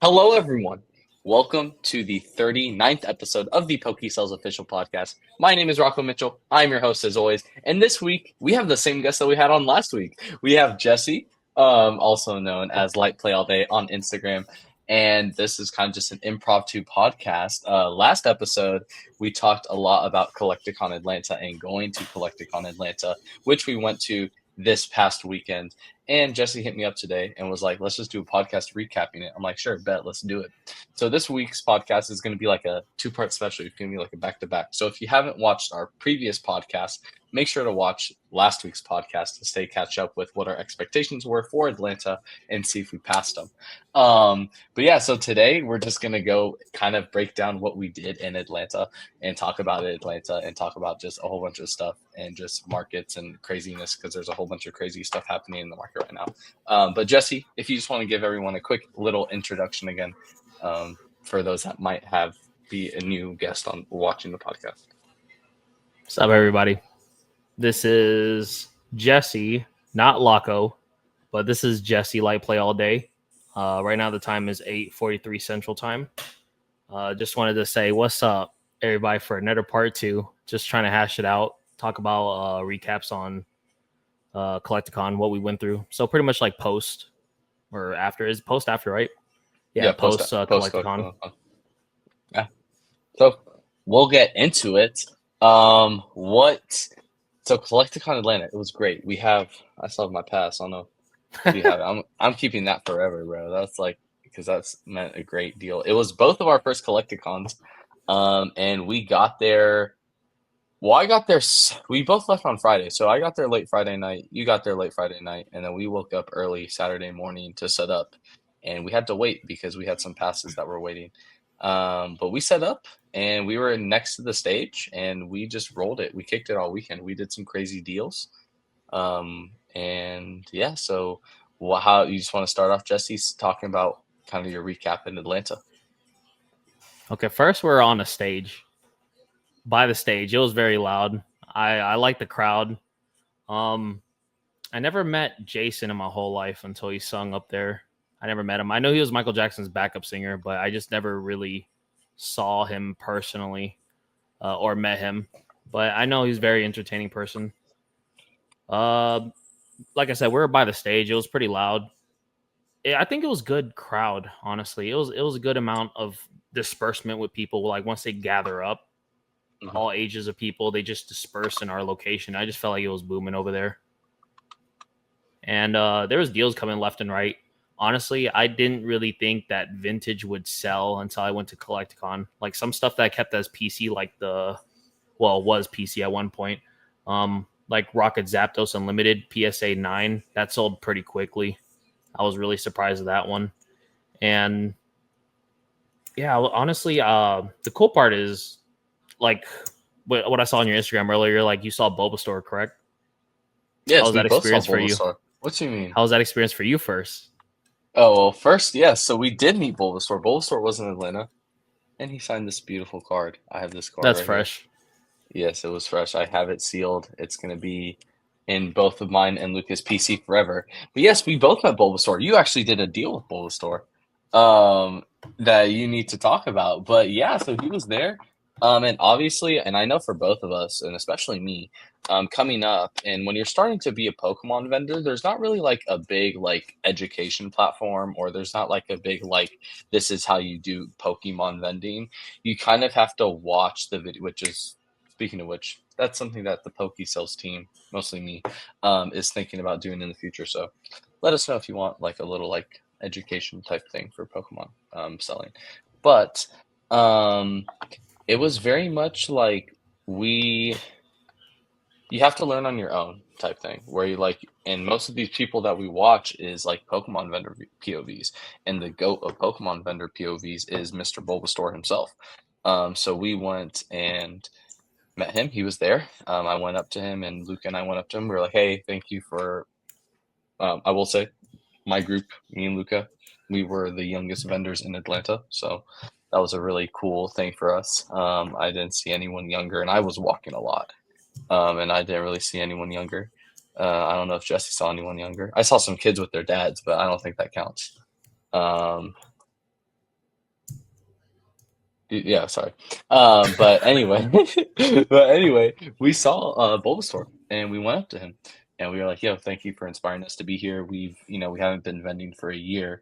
Hello, everyone. Welcome to the 39th episode of the PokeCell's official podcast. My name is Rocco Mitchell. I'm your host, as always. And this week, we have the same guest that we had on last week. We have Jesse, also known as LightPlayAllDay on Instagram. And this is kind of just an impromptu podcast. Last episode, we talked a lot about Collecticon Atlanta and going to Collecticon Atlanta, which we went to this past weekend. And Jesse hit me up today and was like, let's just do a podcast recapping it. I'm like, sure, bet, let's do it. So this week's podcast is going to be like a two-part special. It's going to be like a back-to-back. So if you haven't watched our previous podcast, make sure to watch last week's podcast to catch up with what our expectations were for Atlanta and see if we passed them. But yeah, so today we're just going to go kind of break down what we did in Atlanta and talk about Atlanta and talk about just a whole bunch of stuff and just markets and craziness because there's a whole bunch of crazy stuff happening in the market right now. But Jesse, if you just want to give everyone a quick little introduction again, for those that might be a new guest on watching the podcast. What's up, everybody? This is Jesse, not Loco, but this is Jesse LightPlayAllDay. Right now the time is 8:43 Central Time. Just wanted to say what's up, everybody, for another part two. Just trying to hash it out, talk about recaps on Collecticon, what we went through. So pretty much like post or after. Is post after, right? Yeah, post Collecticon. Yeah. So we'll get into it. So Collecticon Atlanta, it was great. I still have my pass. I don't know if you have it. I'm keeping that forever, bro. That's like, because that's meant a great deal. It was both of our first Collecticons. And we got there. Well, I got there. We both left on Friday. So I got there late Friday night. You got there late Friday night. And then we woke up early Saturday morning to set up. And we had to wait because we had some passes that were waiting. But we set up and we were next to the stage and we just rolled it. We kicked it all weekend. We did some crazy deals. And yeah, so how you just want to start off, Jesse, talking about kind of your recap in Atlanta? Okay, first we're on a stage. By the stage, it was very loud. I like the crowd. I never met Jason in my whole life until he sung up there. I never met him. I know he was Michael Jackson's backup singer, but I just never really saw him personally or met him. But I know he's a very entertaining person. Like I said, we were by the stage. It was pretty loud. I think it was good crowd, honestly. It was a good amount of disbursement with people. Like once they gather up, all ages of people, they just disperse in our location. I just felt like it was booming over there. And there was deals coming left and right. Honestly, I didn't really think that vintage would sell until I went to Collecticon. Like some stuff that I kept as PC, like was PC at one point. Like Rocket Zapdos Unlimited PSA 9, that sold pretty quickly. I was really surprised at that one. And yeah, honestly, the cool part is like what I saw on your Instagram earlier. Like you saw Bulbasaur, correct? Yes, how was that experience for you? What do you mean? How was that experience for you first? Oh, well, first, yes. So we did meet Bulbasaur. Bulbasaur was in Atlanta, and he signed this beautiful card. I have this card. That's right fresh. Here. Yes, it was fresh. I have it sealed. It's going to be in both of mine and Lucas' PC forever. But yes, we both met Bulbasaur. You actually did a deal with Bulbasaur that you need to talk about. But yeah, so he was there. And obviously, and I know for both of us, and especially me, coming up, and when you're starting to be a Pokemon vendor, there's not really like a big like education platform, or there's not like a big like this is how you do Pokemon vending. You kind of have to watch the video, which is, speaking of which, that's something that the PokeSales team, mostly me, is thinking about doing in the future. So let us know if you want like a little like education type thing for Pokemon selling. But it was very much like you have to learn on your own type thing, where you like, and most of these people that we watch is like Pokemon vendor POVs, and the GOAT of Pokemon vendor POVs is Mr. Bulbasaur himself. So we went and met him. He was there. I went up to him, and Luke and I went up to him. We were like, hey, thank you for, I will say, my group, me and Luca, we were the youngest vendors in Atlanta. So that was a really cool thing for us. I didn't see anyone younger, and I was walking a lot. And I didn't really see anyone younger. I don't know if Jesse saw anyone younger. I saw some kids with their dads, but I don't think that counts. Yeah, sorry. But anyway, but anyway, we saw Bulbasaur and we went up to him and we were like, "Yo, thank you for inspiring us to be here. We haven't been vending for a year,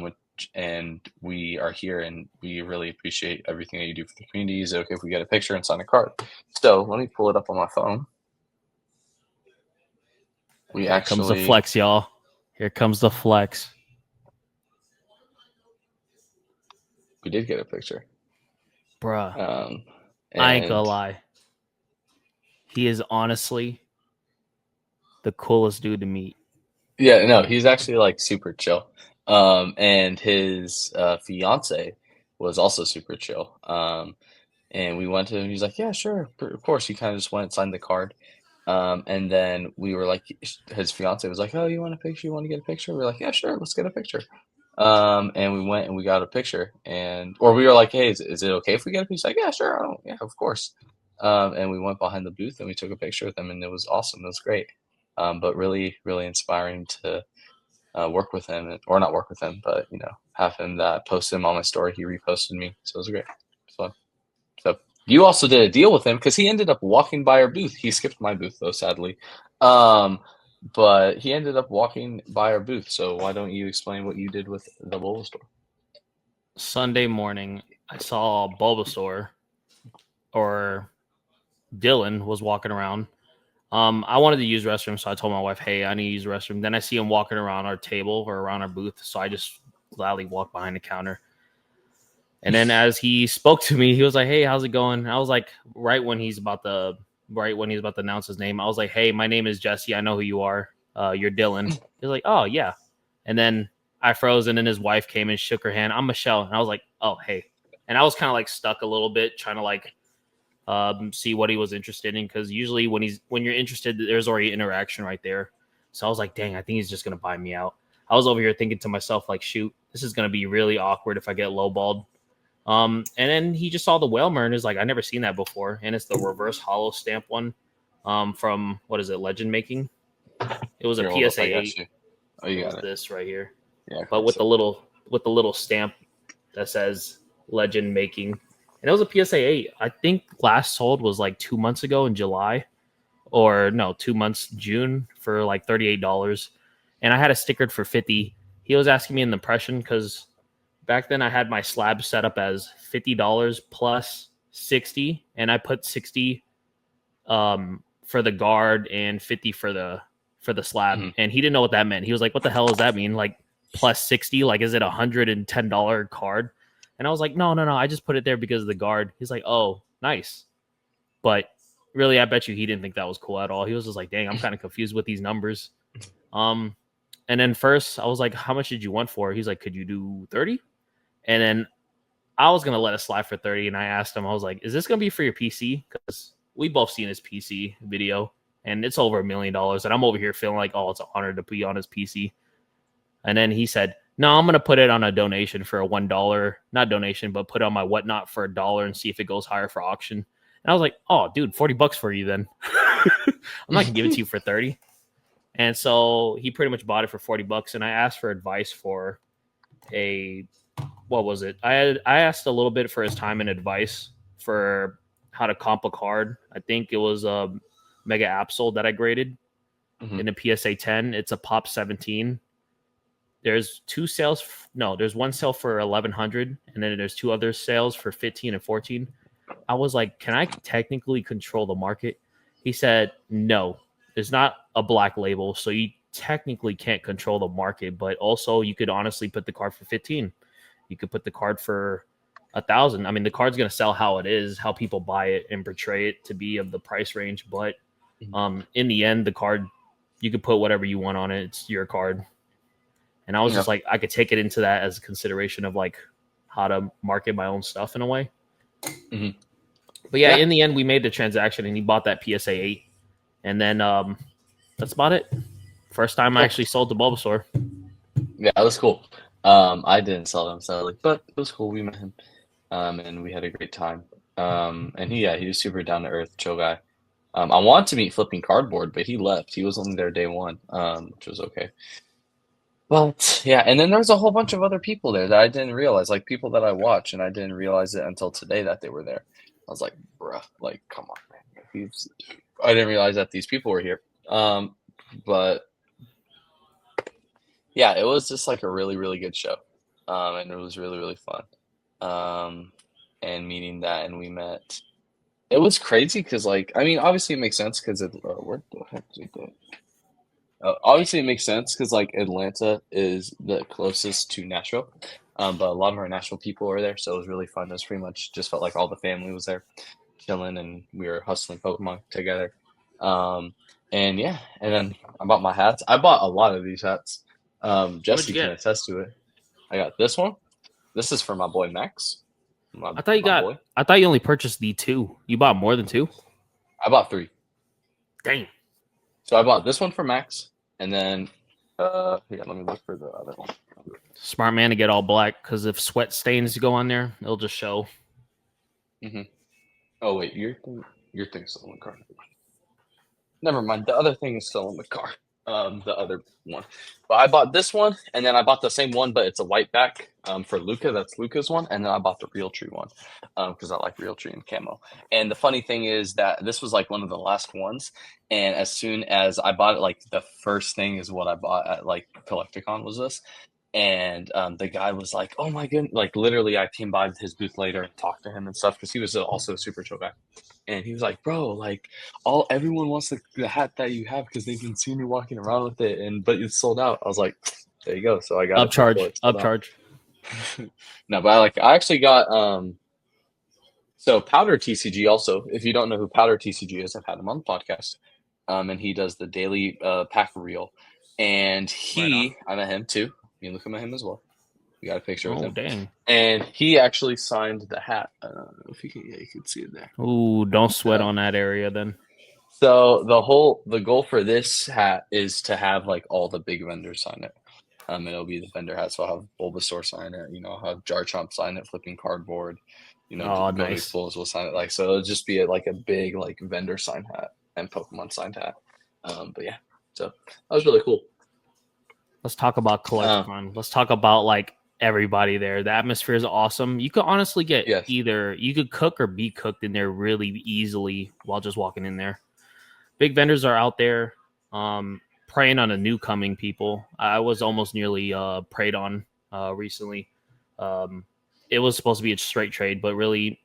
which and we are here and we really appreciate everything that you do for the community. Is it okay if we get a picture and sign a card?" So let me pull it up on my phone. We Here comes the actually, flex, y'all. Here comes the flex. we did get a picture. Bruh, Um, I ain't gonna and lie. He is honestly the coolest dude to meet. yeah, no, he's actually like super chill. And his fiance was also super chill. And we went to him. He's like, "Yeah, sure, of course." He kind of just went and signed the card. And then we were like, his fiance was like, "Oh, you want a picture? You want to get a picture?" We are like, "Yeah, sure, let's get a picture." And we went and we got a picture, or we were like, "Hey, is it okay if we get a picture?" He's like, "Yeah, sure, yeah, of course." And we went behind the booth and we took a picture with him, and it was awesome. It was great. But really, really inspiring to work with him, or not work with him, but have him that post him on my story. He reposted me, so it was great. It was fun. So you also did a deal with him because he ended up walking by our booth. He skipped my booth though, sadly. But he ended up walking by our booth. So why don't you explain what you did with the Bulbasaur? Sunday morning, I saw Bulbasaur, or Dylan was walking around. I wanted to use the restroom, so I told my wife, "Hey, I need to use the restroom." Then I see him walking around our table or around our booth, so I just gladly walked behind the counter. And then as he spoke to me, he was like, "Hey, how's it going?" I was like, right when he's about to announce his name, I was like, "Hey, my name is Jesse. I know who you are. You're Dylan." He was like, "Oh yeah." And then I froze, and then his wife came and shook her hand. "I'm Michelle," and I was like, "Oh hey." And I was kind of like stuck a little bit, trying to like see what he was interested in, because usually when you're interested, there's already interaction right there. So I was like, "Dang, I think he's just gonna buy me out." I was over here thinking to myself, like, "Shoot, this is gonna be really awkward if I get lowballed." And then he just saw the Whalmer and is like, "I never seen that before," and it's the reverse hollow stamp one, from what is it, Legend Making? It was a Here, hold up. PSA I got 8. you. Oh, It you was got it. this right here, Yeah, but with close the it. little stamp that says Legend Making, and it was a PSA 8. I think last sold was like 2 months ago in July, or no, 2 months June, for like $38, and I had it stickered for 50. He was asking me an impression because back then I had my slab set up as $50 plus 60, and I put 60 for the guard and 50 for the slab. Mm-hmm. And he didn't know what that meant. He was like, "What the hell does that mean? Like plus 60? Like is it $110 card?" And I was like, "No, no, no. I just put it there because of the guard." He's like, "Oh, nice." But really, I bet you he didn't think that was cool at all. He was just like, "Dang, I'm kind of confused with these numbers." Um, and then first I was like, "How much did you want for?" He's like, "Could you do 30?" And then I was gonna let it slide for 30, and I asked him, I was like, "Is this gonna be for your PC?" Because we both seen his PC video, and it's over $1 million, and I'm over here feeling like, oh, it's an honor to be on his PC. And then he said, "No, I'm gonna put it on a donation for a $1, not donation, but put it on my whatnot for $1 and see if it goes higher for auction." And I was like, "Oh, dude, $40 for you then." I'm not gonna give it to you for 30. And so he pretty much bought it for $40, and I asked for advice for a what was it? I asked a little bit for his time and advice for how to comp a card. I think it was a Mega Absol that I graded Mm-hmm. in a PSA 10. It's a Pop 17. There's two sales. No, there's one sale for 1100, and then there's two other sales for 15 and 14. I was like, "Can I technically control the market?" He said, "No, there's not a black label, so you technically can't control the market, but also you could honestly put the card for 15. You could put the card for 1,000. I mean, the card's going to sell how it is, how people buy it and portray it to be of the price range. But in the end, the card, you could put whatever you want on it. It's your card." And I was Yeah. just like, I could take it into that as a consideration of like how to market my own stuff in a way. Mm-hmm. But yeah, Yeah. in the end, we made the transaction, and he bought that PSA 8. And then that's about it. First time I Cool. actually sold the Bulbasaur. Yeah, it was cool. I didn't sell him sadly, but it was cool. We met him, and we had a great time. And he was super down to earth, chill guy. I wanted to meet Flipping Cardboard, but he left. He was only there day one, which was okay. But yeah, and then there's a whole bunch of other people there that I didn't realize, like people that I watch, and I didn't realize it until today that they were there. I was like, bruh, like, come on, man. I didn't realize that these people were here. But yeah, it was just like a really, really good show. And it was really, really fun. And meeting that, and we met. It was crazy because, like, I mean, obviously it makes sense because where the heck did that? Obviously, it makes sense because like Atlanta is the closest to Nashville, but a lot of our Nashville people are there, so it was really fun. It was pretty much just felt like all the family was there, chilling, and we were hustling Pokemon together. Um, and yeah, and then I bought my hats. I bought a lot of these hats. What'd you Jesse can get? attest to it. I got this one. This is for my boy Max, my I thought you my got. boy. I thought you only purchased the two. You bought more than two. I bought three. Dang. So I bought this one for Max, and then yeah, let me look for the other one. Smart man to get all black because if sweat stains go on there, it'll just show. Hmm. Oh wait, your thing's still in the car. Never mind. The other thing is still in the car. The other one. But I bought this one, and then I bought the same one, but it's a white back. For Luca, that's Luca's one, and then I bought the Real Tree one, because I like Real Tree and camo. And the funny thing is that this was like one of the last ones, and as soon as I bought it, like the first thing is what I bought at like Collecticon was this. And the guy was like, "Oh my goodness!" Like literally, I came by his booth later and talked to him and stuff because he was also a super chill guy. And he was like, "Bro, like everyone wants the hat that you have because they've been seeing you walking around with it, and but it's sold out." I was like, "There you go." So I got it before Upcharge. it sold out. Upcharge. No, but I actually got so Powder TCG also. If you don't know who Powder TCG is, I've had him on the podcast. And he does the daily pack reel, and Right on. I met him too. You can look at him as well. We got a picture with Oh him, dang. and he actually signed the hat. I don't know if you can, yeah, you can see it there. Ooh, don't sweat Um, on that area then. So the goal for this hat is to have like all the big vendors sign it. And it'll be the vendor hat. So I'll have Bulbasaur sign it, I'll have Jar Chomp sign it, flipping cardboard, Oh, Go to nice. Fools will sign it. Like so it'll just be like a big like vendor sign hat and Pokemon signed hat. But yeah, so that was really cool. Let's talk about Uh, Collecticon. Let's talk about like everybody there. The atmosphere is awesome. You could honestly get yes. either you could cook or be cooked in there really easily while just walking in there. Big vendors are out there preying on the new coming people. I was almost nearly preyed on recently. Um, it was supposed to be a straight trade, but really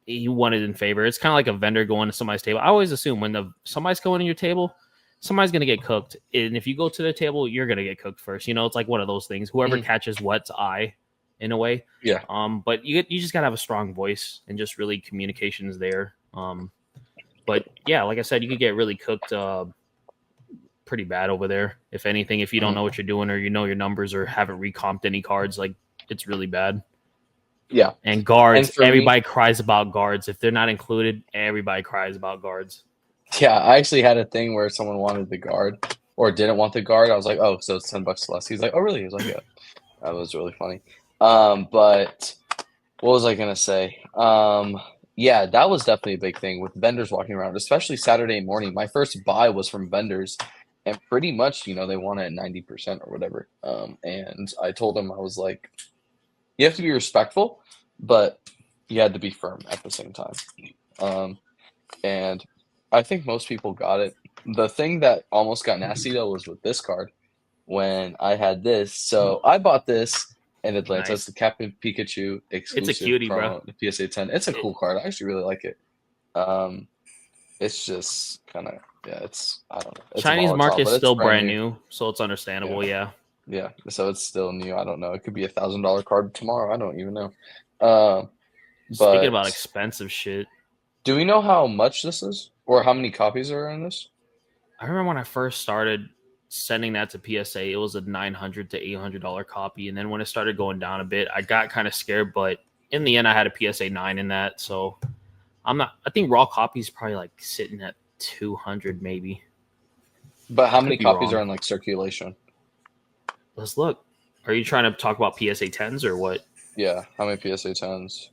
you won it in favor. It's kind of like a vendor going to somebody's table. I always assume when somebody's going to your table, somebody's going to get cooked. And if you go to the table, you're going to get cooked first. It's like one of those things. Whoever Mhm. catches what's eye in a way. Yeah. But you just got to have a strong voice and just really communications there. But yeah, like I said, you could get really cooked pretty bad over there. If anything, if you don't know Mhm. what you're doing or you know your numbers or haven't recomped any cards, like it's really bad. Yeah. And And guards, for me, everybody cries about guards. If they're not included, everybody cries about guards. yeah, I actually had a thing where someone wanted the guard or didn't want the guard. I was like, oh, so it's $10 less. He's like, oh, really? He was like, yeah. That was really funny. But what was I gonna say? Yeah, that was definitely a big thing with vendors walking around, especially Saturday morning. My first buy was from vendors, and pretty much, they want it at 90% or whatever. And I told them I was like, you have to be respectful, but you had to be firm at the same time. Um, and I think most people got it. The thing that almost got nasty though was with this card when I had this. So I bought this in Atlanta. It's Nice. the Captain Pikachu It's a exclusive cutie, bro. promo, the PSA 10. It's a It, cool card. I actually really like it. Um, it's just kind of yeah. It's I don't know. It's a Chinese volatile, market's but it's still brand brand new. new, so it's Yeah, understandable. Yeah. yeah. So it's still new. I don't know. It could be $1,000 card tomorrow. I don't even know. Um, Speaking about but expensive shit, do we know how much this is or how many copies are in this? I remember when I first started sending that to PSA, it was a $900 to $800 copy, and then when it started going down a bit, I got kind of scared. But in the end, I had a PSA 9 in that, so I'm not. I think raw copies probably like sitting at 200 maybe. But I how could many be copies are wrong. in like circulation? Let's look. Are you trying to talk about PSA 10s or what? Yeah, how many PSA 10s?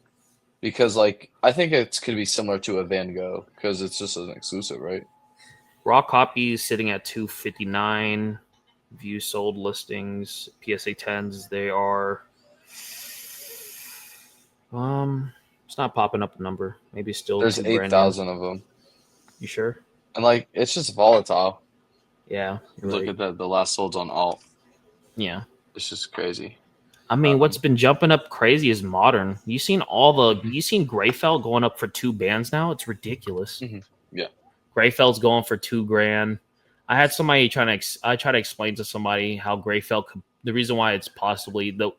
Because like I think it's could be similar to a Van Gogh because it's just an exclusive, right? Raw copies sitting at 259. View sold listings, PSA 10s. They are. It's not popping up a number. Maybe still There's too brand new. 8,000 of them, You sure? and like it's just volatile. Yeah, you're Look right. at the last solds on alt. Yeah. It's just crazy. I mean, what's been jumping up crazy is modern. You seen Mhm, you seen Greyfell going up for 2 bands now? It's ridiculous. yeah. Greyfell's going for 2 grand. I had somebody I try to explain to somebody how Greyfell the reason why it's possibly the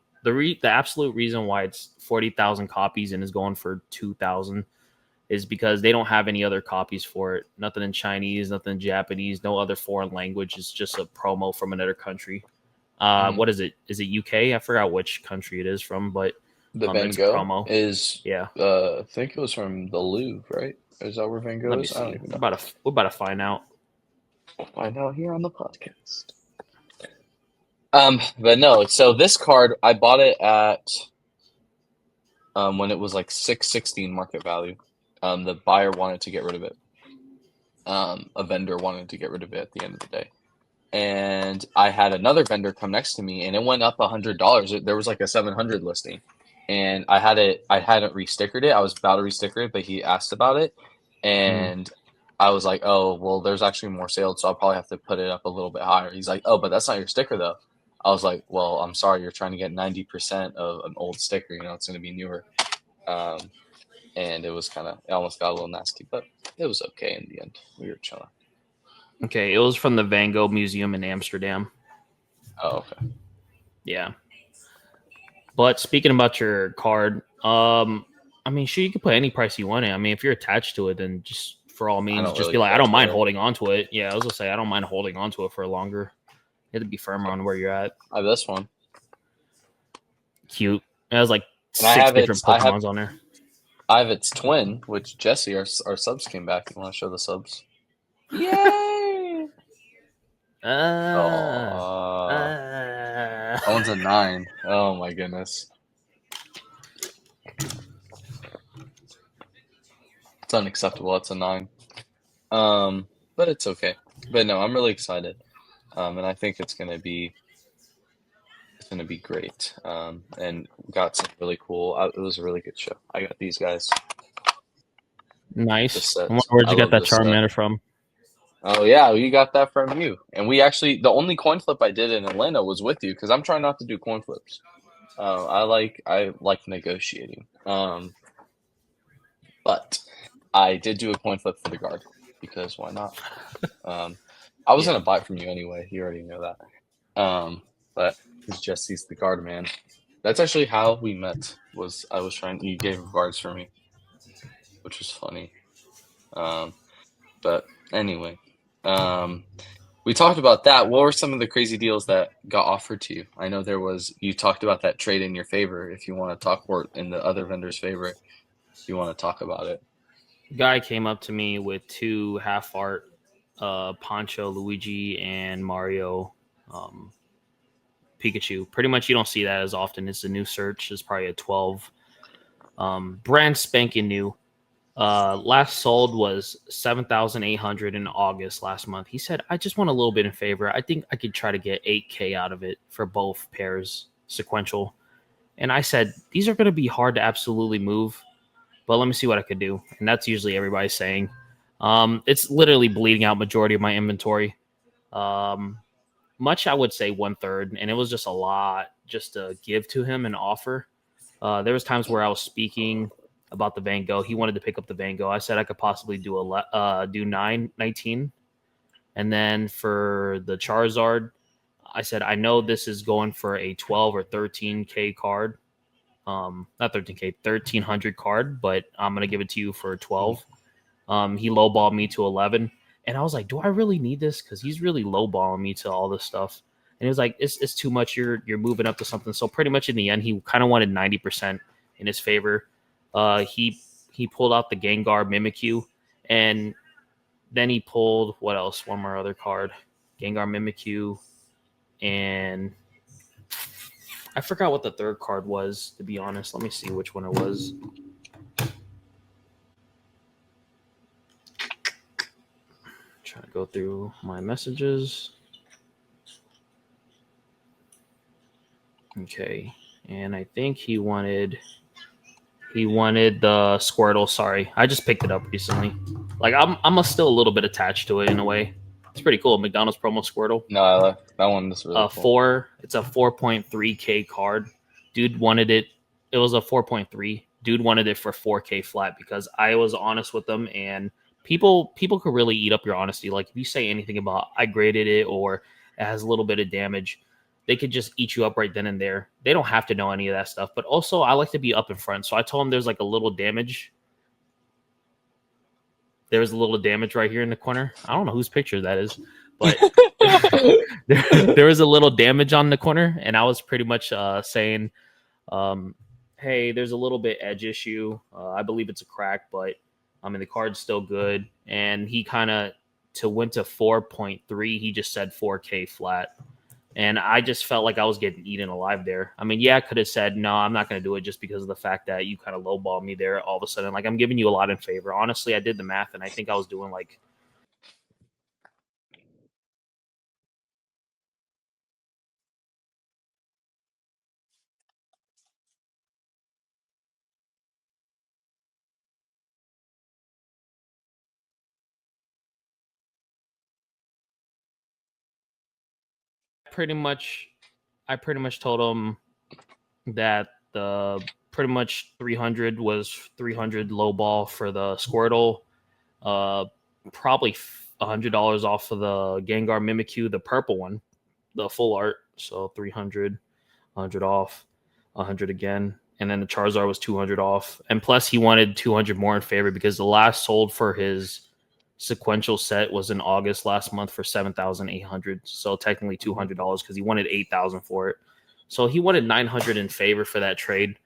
absolute reason why it's 40,000 copies and is going for 2,000 is because they don't have any other copies for it. Nothing in Chinese, nothing in Japanese, no other foreign language. It's just a promo from another country. Mhm. What is it? Is it UK? I forgot which country it is from, but The Van it's a Gogh promo. is, Yeah. I think it was from the Louvre, right? Is that where Van Gogh Let me is? I don't see. even know. We're about to find out. We'll find out here on the podcast. But no, so this card I bought it at when it was like 616 market value. The buyer wanted to get rid of it. A vendor wanted to get rid of it at the end of the day. And I had another vendor come next to me and it went up $100. There was like a 700 listing. And I hadn't restickered it. I was about to resticker it, but he asked about it. Mm. And I was like, oh, well, there's actually more sales, so I'll probably have to put it up a little bit higher. He's like, oh, but that's not your sticker though. I was like, well, I'm sorry, you're trying to get 90% of an old sticker, it's going to be newer. And it almost got a little nasty, but it was okay in the end. We were chilling. Okay, it was from the Van Gogh Museum in Amsterdam. Oh, okay. Yeah. But speaking about your card, I mean, sure, you can put any price you want in. I mean, if you're attached to it, then just for all I means, don't just really be like, I care don't for mind it. holding on to it. Yeah, I was gonna say, I don't mind holding on to it for longer. You have to be firm on where you're at. I have this one. Cute. It has like And I 6 have different its I have Pokemons on there. I have its twin, which Jesse, our subs came back. You want to show the subs? Yay! Uh, Oh, uh. that one's a 9. Oh my goodness, it's unacceptable. It's a 9. But it's okay. But no, I'm really excited. And I think it's gonna be great. And got some really cool. It was a really good show. I got these guys. The Nice. set. Where'd I you get love that this set. Charmander from? Oh yeah, we got that from you. And the only coin flip I did in Atlanta was with you because I'm trying not to do coin flips. I like negotiating. But I did do a coin flip for the guard because why not? Um, I was Yeah. gonna buy it from you anyway. You already know that. But because Jesse's the guard man. That's actually how we met. You gave guards for me, which was funny. Um, but anyway, um, we talked about that. What were some of the crazy deals that got offered to you? I know you talked about that trade in your favor. If you want to talk, or in the other vendor's favor, if you want to talk about it. Guy came up to me with 2 half art Poncho, Luigi, and Mario um, Pikachu. Pretty much you don't see that as often. It's a new search. It's probably a 12. Brand spanking new. Last sold was 7,800 in August last month. He said, I just want a little bit in favor. I think I could try to get 8K out of it for both pairs sequential. And I said, these are going to be hard to absolutely move, but let me see what I could do. And that's usually everybody's saying. It's literally bleeding out majority of my inventory. Um, much I would say 1/3, and it was just a lot just to give to him and offer. There was times where I was speaking about the Van Gogh. He wanted to pick up the Van Gogh. I said I could possibly do 19, and then for the Charizard, I said I know this is going for a 12 or 13K card. Not 13K, 1,300 card, but I'm gonna give it to you for 12. He lowballed me to 11, and I was like, "Do I really need this?" Because he's really lowballing me to all this stuff. And he was like, "It's too much. You're moving up to something." So pretty much in the end, he kind of wanted 90% in his favor. He pulled out the Gengar Mimikyu, and then he pulled what else? One more other card, Gengar Mimikyu, and I forgot what the third card was. To be honest, let me see which one it was. Trying to go through my messages. Okay, and I think he wanted the Squirtle. Sorry, I just picked it up recently. Like I'm still a little bit attached to it in a way. It's pretty cool. McDonald's promo Squirtle. No, I like that one. Is really cool. It's a 4.3K card. Dude wanted it. It was a 4.3. Dude wanted it for 4K flat because I was honest with them, and people could really eat up your honesty. Like if you say anything about I graded it or it has a little bit of damage, they could just eat you up right then and there. They don't have to know any of that stuff. But also, I like to be up in front, so I told him there's like a little damage. There's a little damage right here in the corner. I don't know whose picture that is, but there was a little damage on the corner, and I was pretty much saying, "Hey, there's a little bit edge issue. I believe it's a crack, but I mean the card's still good." And he kind of went to 4.3. He just said 4K flat, and I just felt like I was getting eaten alive there. I mean, yeah, I could have said no, I'm not going to do it just because of the fact that you kind of lowballed me there. All of a sudden, like I'm giving you a lot in favor. Honestly, I did the math, and I think I was doing like pretty much I pretty much told him that the pretty much 300 was 300 low ball for the Squirtle. Uh, Probably $100 off of the Gengar Mimikyu, the purple one, the full art. So 300, 100 off, 100 again. And then the Charizard was 200 off. And plus, he wanted 200 more in favor because the last sold for his sequential set was in August last month for 7,800. So technically $200 because he wanted 8,000 for it. So he wanted 900 in favor for that trade.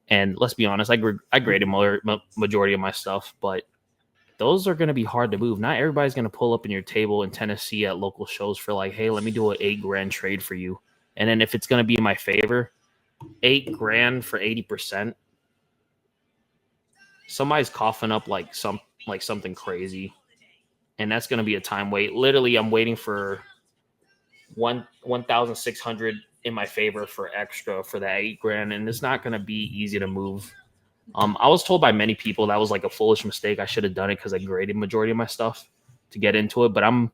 And let's be honest, I graded majority of my stuff, but those are going to be hard to move. Not everybody's going to pull up in your table in Tennessee at local shows for like, hey, let me do an $8,000 trade for you. And then if it's going to be in my favor, $8,000 for 80%. Somebody's coughing up like something crazy, and that's going to be a time wait. Literally, I'm waiting for 1,600 in my favor for extra for that $8,000, and it's not going to be easy to move. I was told by many people that was like a foolish mistake. I should have done it because I graded majority of my stuff to get into it. But I'm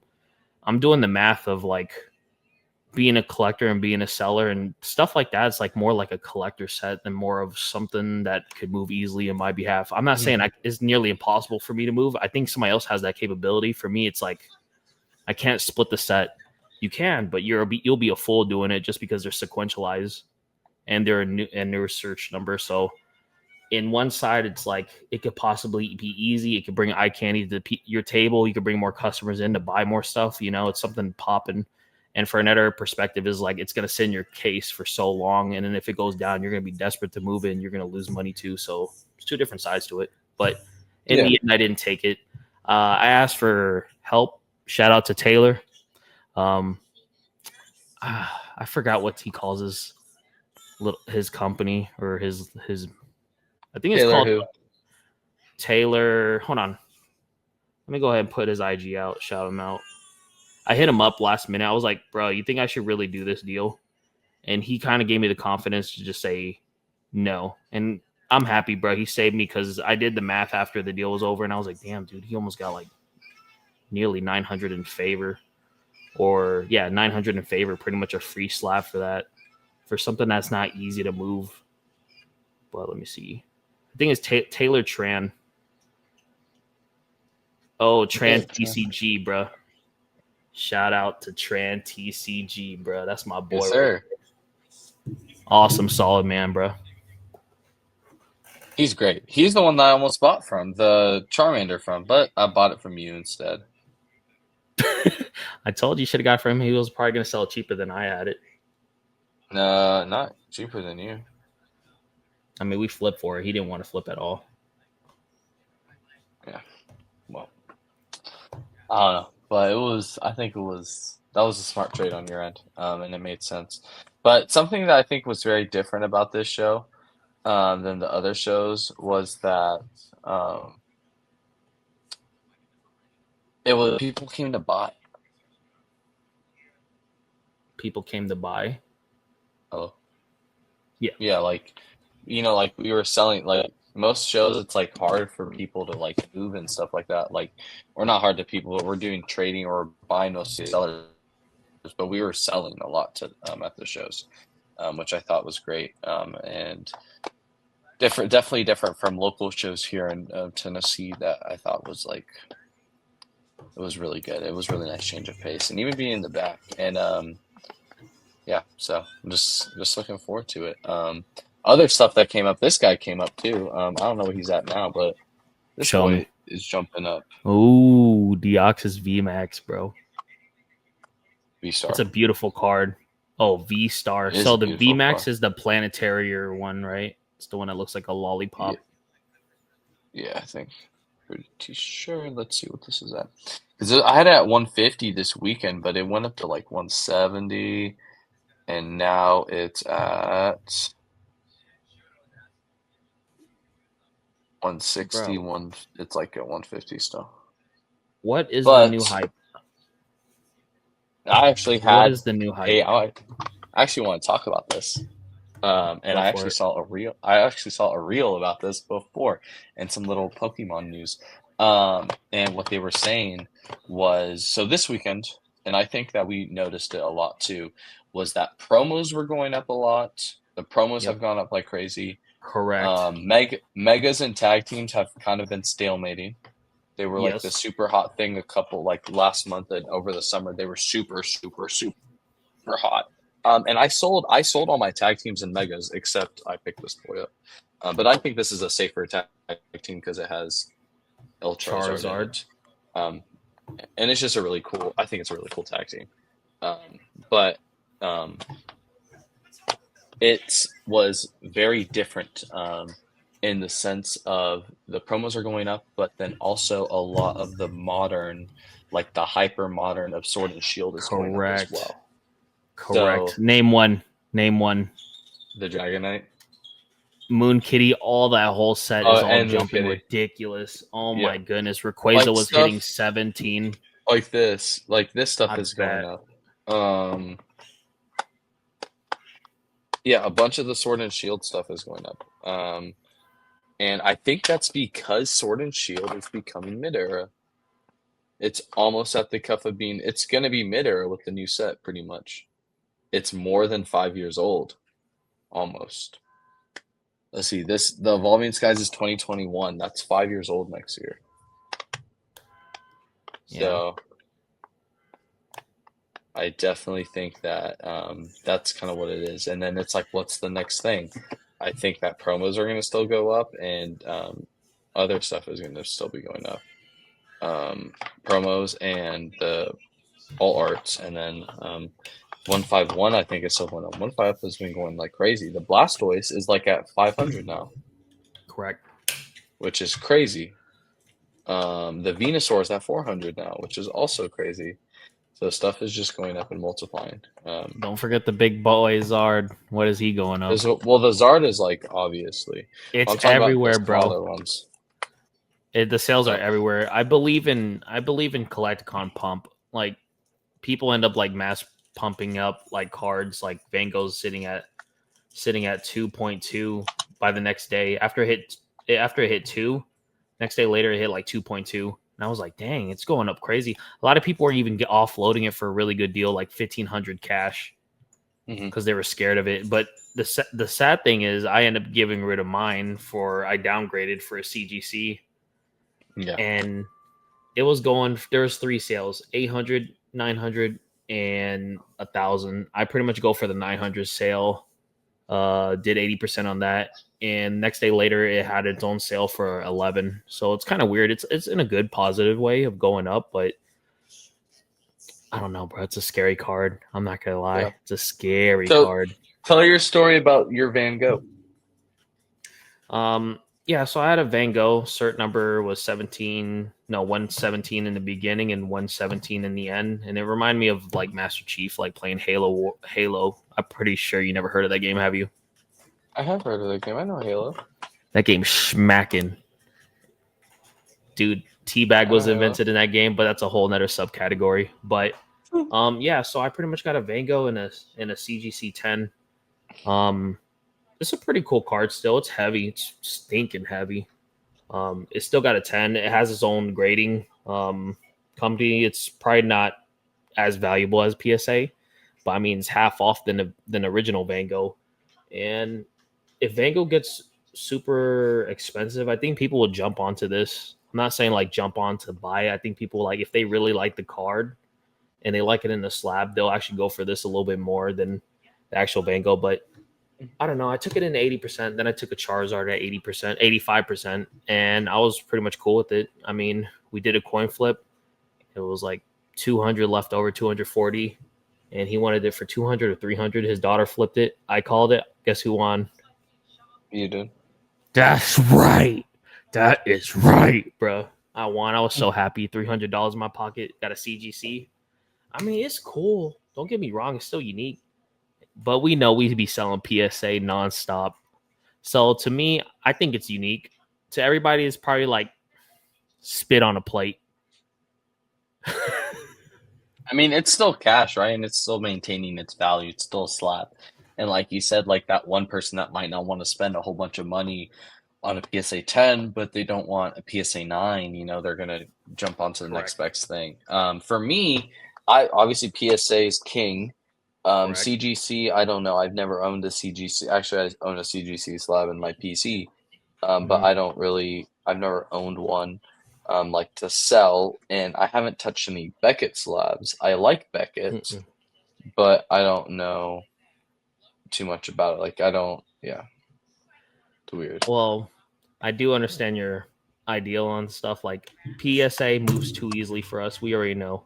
doing the math of like being a collector and being a seller and stuff like that. It's like more like a collector set than more of something that could move easily in my behalf. I'm not saying it's nearly impossible for me to move. I think somebody else has that capability. For me, it's like I can't split the set. You can, but you'll be a fool doing it just because they're sequentialized and they're a newer search number. So in one side, it's like it could possibly be easy. It could bring eye candy to your table. You could bring more customers in to buy more stuff. You know, it's something popping. And for another perspective, is like it's going to sit in your case for so long, and then if it goes down, you're going to be desperate to move it, and you're going to lose money too. So there's two different sides to it. But in the end, I didn't take it. I asked for help. Shout out to Taylor. Um, I forgot what he calls his company or his. I think it's Taylor called who? Taylor. Hold on. Let me go ahead and put his IG out, shout him out. I hit him up last minute. I was like, bro, you think I should really do this deal? And he kind of gave me the confidence to just say no. And I'm happy, bro. He saved me because I did the math after the deal was over. And I was like, damn, dude, he almost got like nearly 900 in favor. Or, yeah, 900 in favor. Pretty much a free slap for that. For something that's not easy to move. But let me see. I think it's Taylor Tran. Oh, Tran TCG, bro. Shout out to Tran TCG, bro. That's my boy. Yes, sir. Awesome, solid man, bro. He's great. He's the one that I almost bought from, the Charmander from, but I bought it from you instead. I told you should have got from him. He was probably going to sell it cheaper than I had it. No, not cheaper than you. I mean, we flipped for it. He didn't want to flip at all. Yeah. Well, I don't know, but I think that was a smart trade on your end, and it made sense. But something that I think was very different about this show, than the other shows was that, um, it was people came to buy. People came to buy. Oh. Yeah, like like we were selling like most shows it's like hard for people to like move and stuff like that. Like or not hard to people, but we're doing trading or buying those sellers, but we were selling a lot to at the shows, which I thought was great. And definitely different from local shows here in Tennessee that I thought was like it was really good. It was really nice change of pace, and even being in the back. And yeah, so I'm just looking forward to it. Other stuff that came up. This guy came up too. I don't know where he's at now, but this Show boy me. is jumping up. Ooh, Deoxys VMAX, bro. V It's Star. a beautiful card. Oh, V Star. It is So a the beautiful VMAX car. is the planetarier one, right? It's the one that looks like a Yeah, lollipop. yeah, I think pretty sure. Let's see what this is at. Because I had it at 150 this weekend, but it went up to like 170, and now it's at 160. Bro, It's like at 150 still. what is the new But hype? I actually What had is the new hype? a. I actually want to talk about this. And Go I for actually it. saw a reel. I actually saw a reel about this before, and some little Pokemon news. And what they were saying was so this weekend, and I think that we noticed it a lot too, was that promos were going up a lot. The promos Yep. have gone up like crazy. Correct. Megas and tag teams have kind of been stalemating. They were like the Yes. super hot thing a couple like last month and over the summer. They were super hot. And I sold all my tag teams and megas except I picked this boy up. But I think this is a safer tag team because it has El Charizard in Charizard. it. Um, and it's just a really cool. I think it's a really cool tag team. But it was very different in the sense of the promos are going up, but then also a lot of the modern, like the hyper modern of Sword and Shield is going up as Correct. well. Correct. So Name one. Name one. the Dragonite. Moon Kitty, all that whole set Oh, is all and Moon jumping Kitty. ridiculous. Oh Yeah. my goodness. Rayquaza Like was hitting stuff 17. like this stuff I is going bet. up. Um, yeah, a bunch of the Sword and Shield stuff is going up. And I think that's because Sword and Shield is becoming mid-era. It's almost at the cuff of being. It's going to be mid-era with the new set, pretty much. It's more than 5 years old, almost. Let's see. The Evolving Skies is 2021. That's 5 years old next year. Yeah. So I definitely think that that's kind of what it is. And then it's like, what's the next thing? I think that promos are going to still go up, and other stuff is going to still be going up. Promos and the all arts, and then 151 I think is still going up. 151 has been going like crazy. The Blastoise is like at 500 now, Correct. which is crazy. The Venusaur is at 400 now, which is also crazy. So stuff is just going up and multiplying. Don't forget the big boy Zard. What is he going up? Well, the Zard is like obviously. It's I'm talking about the everywhere, bro. smaller ones. The sales are Uh, everywhere. I believe in Collect-a-Con pump. Like people end up like mass pumping up like cards like Van Gogh's sitting at 2.2 by the next day. After it hit 2, next day later it hit like 2.2. And I was like, dang, it's going up crazy. A lot of people are even offloading it for a really good deal, like 1,500 cash, mhm. because they were scared of it. But the sad thing is, I ended up giving rid of mine I downgraded for a CGC, Yeah. and it was going. There was 3 sales: 800, 900, and 1,000. I pretty much go for the 900 sale. Did 80% on that, and next day later it had its own sale for 11. So it's kind of weird. It's in a good positive way of going up, but I don't know, bro. It's a scary card. I'm not gonna Yeah. lie. It's a scary So card. tell your story about your Van Gogh. Yeah, so I had a Van Gogh. Cert number was 117 in the beginning and 117 in the end. And it reminded me of like Master Chief, like playing Halo. I'm pretty sure you never heard of that game, have you? I have heard of that game. I know Halo. That game's smacking. Dude, Teabag I know was Halo. invented in that game, but that's a whole nother subcategory. But yeah, so I pretty much got a Van Gogh in a CGC 10. Um It's a pretty cool card still. It's heavy. It's stinking heavy. It's still got a 10. It has its own grading company. It's probably not as valuable as PSA, but I mean it's half off than original Van Gogh. And if Van Gogh gets super expensive, I think people will jump onto this. I'm not saying like jump on to buy it. I think people like if they really like the card and they like it in the slab, they'll actually go for this a little bit more than the actual Van Gogh. But I don't know. I took it in 80%. Then I took a Charizard at 80%, 85%, and I was pretty much cool with it. I mean, we did a coin flip. It was like 200 left over, 240, and he wanted it for 200 or 300. His daughter flipped it. I called it. Guess who won? You did. That's right. That is right, bro. I won. I was so happy. $300 in my pocket. Got a CGC. I mean, it's cool. Don't get me wrong. It's still unique. But we know we'd be selling PSA nonstop. So to me, I think it's unique. To everybody, it's probably like spit on a plate. I mean, it's still cash, right? And it's still maintaining its value. It's still a slab. And like you said, like that one person that might not want to spend a whole bunch of money on a PSA 10, but they don't want a PSA 9, they're going to jump onto the next Correct. best thing. For me, I obviously PSA is king. Correct. CGC, I don't know. I've never owned a CGC. Actually, I own a CGC slab in my PC, but Mm-hmm. I've never owned one like to sell, and I haven't touched any Beckett slabs. I like Beckett, Mm-mm. but I don't know too much about it. Like, I don't, yeah, it's weird. Well, I do understand your ideal on stuff like PSA moves too easily for us. We already know.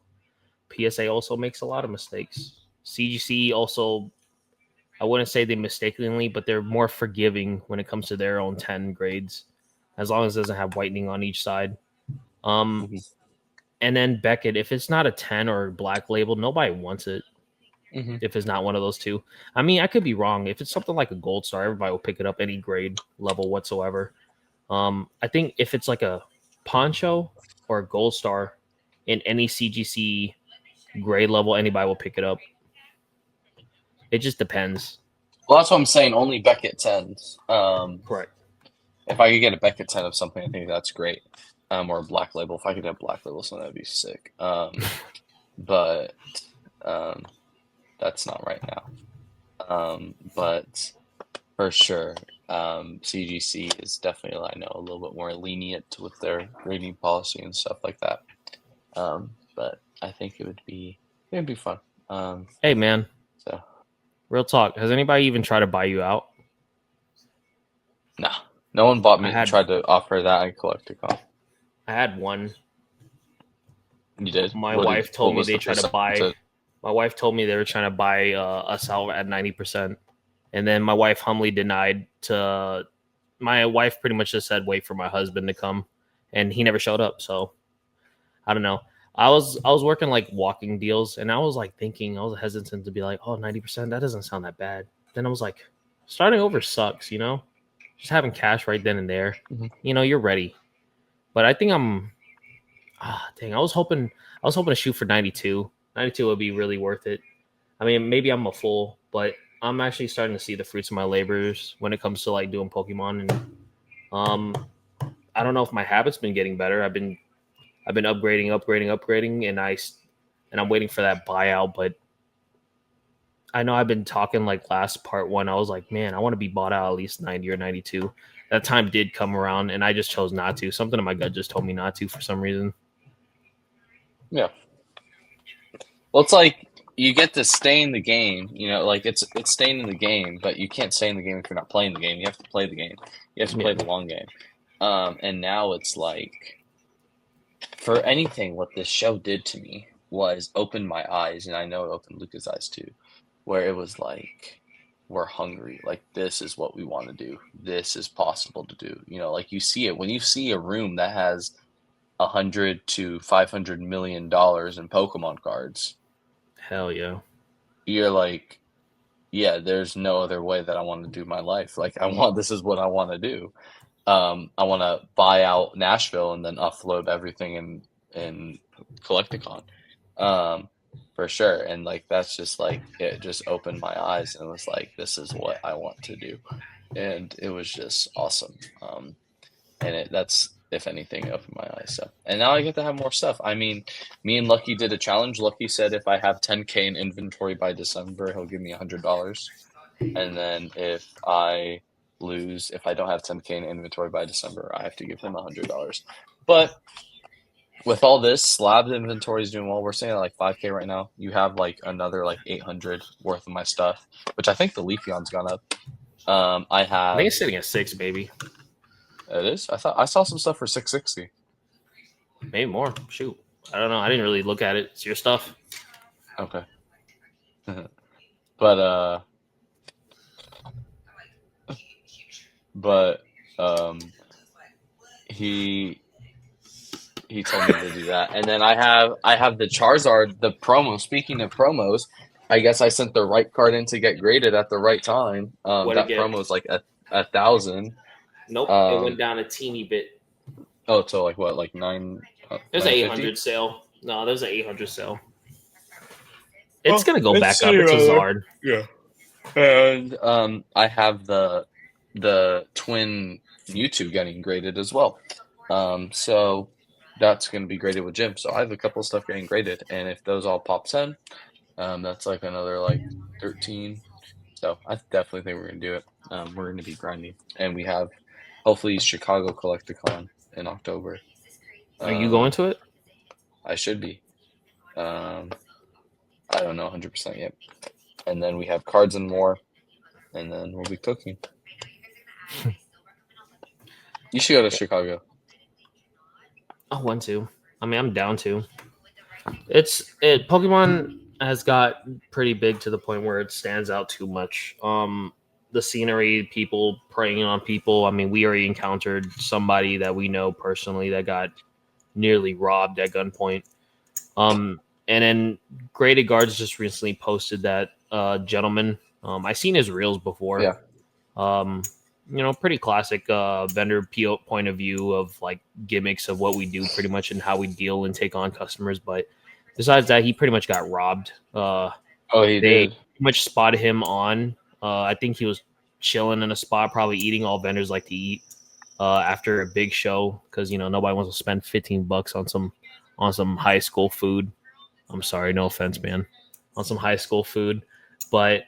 PSA also makes a lot of mistakes. CGC also, I wouldn't say they mistakenly, but they're more forgiving when it comes to their own 10 grades, as long as it doesn't have whitening on each side. Um, Hmm. and then Beckett, if it's not a 10 or black label, nobody wants it. Hmm. If it's not one of those two, I mean, I could be wrong. If it's something like a gold star, everybody will pick it up any grade level whatsoever. I think if it's like a poncho or a gold star in any CGC grade level, anybody will pick it up. It just depends. Well, that's what I'm saying. Only Beckett 10s. Correct. If I could get a Beckett 10 of something, I think that's great. Or a black label. If I could have black label, something that'd be sick. But um, that's not right now. But for sure, CGC is definitely, I know, a little bit more lenient with their grading policy and stuff like that. But I think it'd be fun. Hey, man, So real talk. Has anybody even tried to buy you out? no, no one bought I me, had tried to offer that at Collecticon. I had one. You did? My wife told What me was they the tried to buy. percentage? My wife told me they were trying to buy us out at 90%, and then my wife humbly denied. To my wife pretty much just said, "Wait for my husband to come," and he never showed up. So I don't know. I was working like walking deals, and I was like thinking, I was hesitant to be like, "Oh, 90%, that doesn't sound that bad." Then I was like, starting over sucks, Just having cash right then and there, Mhm. you're ready. But I think dang, I was hoping to shoot for 92. 92 would be really worth it. I mean, maybe I'm a fool, but I'm actually starting to see the fruits of my labors when it comes to like doing Pokemon, and um I don't know if my habits been getting better. I've been upgrading, and I'm waiting for that buyout. But I know I've been talking like last part one. I was like, man, I want to be bought out at least 90 or 92. That time did come around, and I just chose not to. Something in my gut just told me not to for some reason. Yeah. Well, it's like you get to stay in the game, like it's staying in the game, but you can't stay in the game if you're not playing the game. You have to play the game. You have to Yeah, play the long game. And now it's like for anything, what this show did to me was open my eyes, and I know it opened Luca's eyes too, where it was like we're hungry. Like this is what we want to do. This is possible to do. Like you see it when you see a room that has 100 to 500 million dollars in Pokemon cards. hell yeah. You're like, yeah, there's no other way that I want to do my life. Like this is what I want to do. I want to buy out Nashville and then offload everything in Collecticon, um, for sure. And like that's just like it just opened my eyes and was like, this is what I want to do. and it was just awesome. And that's, if anything, opened my eyes. So, and now I get to have more stuff. I mean, me and Lucky did a challenge. Lucky said if I have 10K in inventory by December, he'll give me $100. And then if I lose, if I don't have 10K in inventory by December, I have to give him $100. But with all this, Slab's inventory is doing well. We're saying like 5K right now. You have like another like 800 worth of my stuff, which I think the Leafeon's gone up. I I think have, it's sitting at 6, baby. it is. I thought I saw some stuff for 660. Maybe more. Shoot. I don't know. I didn't really look at it. It's your stuff. Okay. But but um he told me to do that. And then I have the Charizard, the promo. Speaking of promos, I guess I sent the right card in to get graded at the right time. What That again? promo is like a thousand. Nope. It went Um down a teeny bit. oh, so like what, like There's an 950? 800 sale. No, there's an 800 sale. It's Oh, gonna go let's back up. see, It's a Zard. yeah. And I have the twin Mewtwo getting graded as well. So that's going to be graded with Jim. So I have a couple of stuff getting graded, and if those all pop 10, that's like another like 13. So I definitely think we're going to do it. We're going to be grinding, and we have hopefully Chicago Collecticon in October. Are you going to it? I should be. Um, I don't know 100% yet. And then we have cards and more, and then we'll be cooking. You should go to Chicago. I want to. I mean, I'm down to. Pokemon has got pretty big to the point where it stands out too much. The scenery, people preying on people. I mean, we already encountered somebody that we know personally that got nearly robbed at gunpoint. And then Graded Guards just recently posted that gentleman. I seen his reels before. Yeah. Pretty classic vendor point of view of like gimmicks of what we do pretty much and how we deal and take on customers. But besides that, he pretty much got robbed. Oh, he They did. pretty much spotted him on. I think he was chilling in a spot, probably eating all vendors like to eat after a big show because nobody wants to spend $15 on some high school food. I'm sorry, no offense, man, on some high school food, but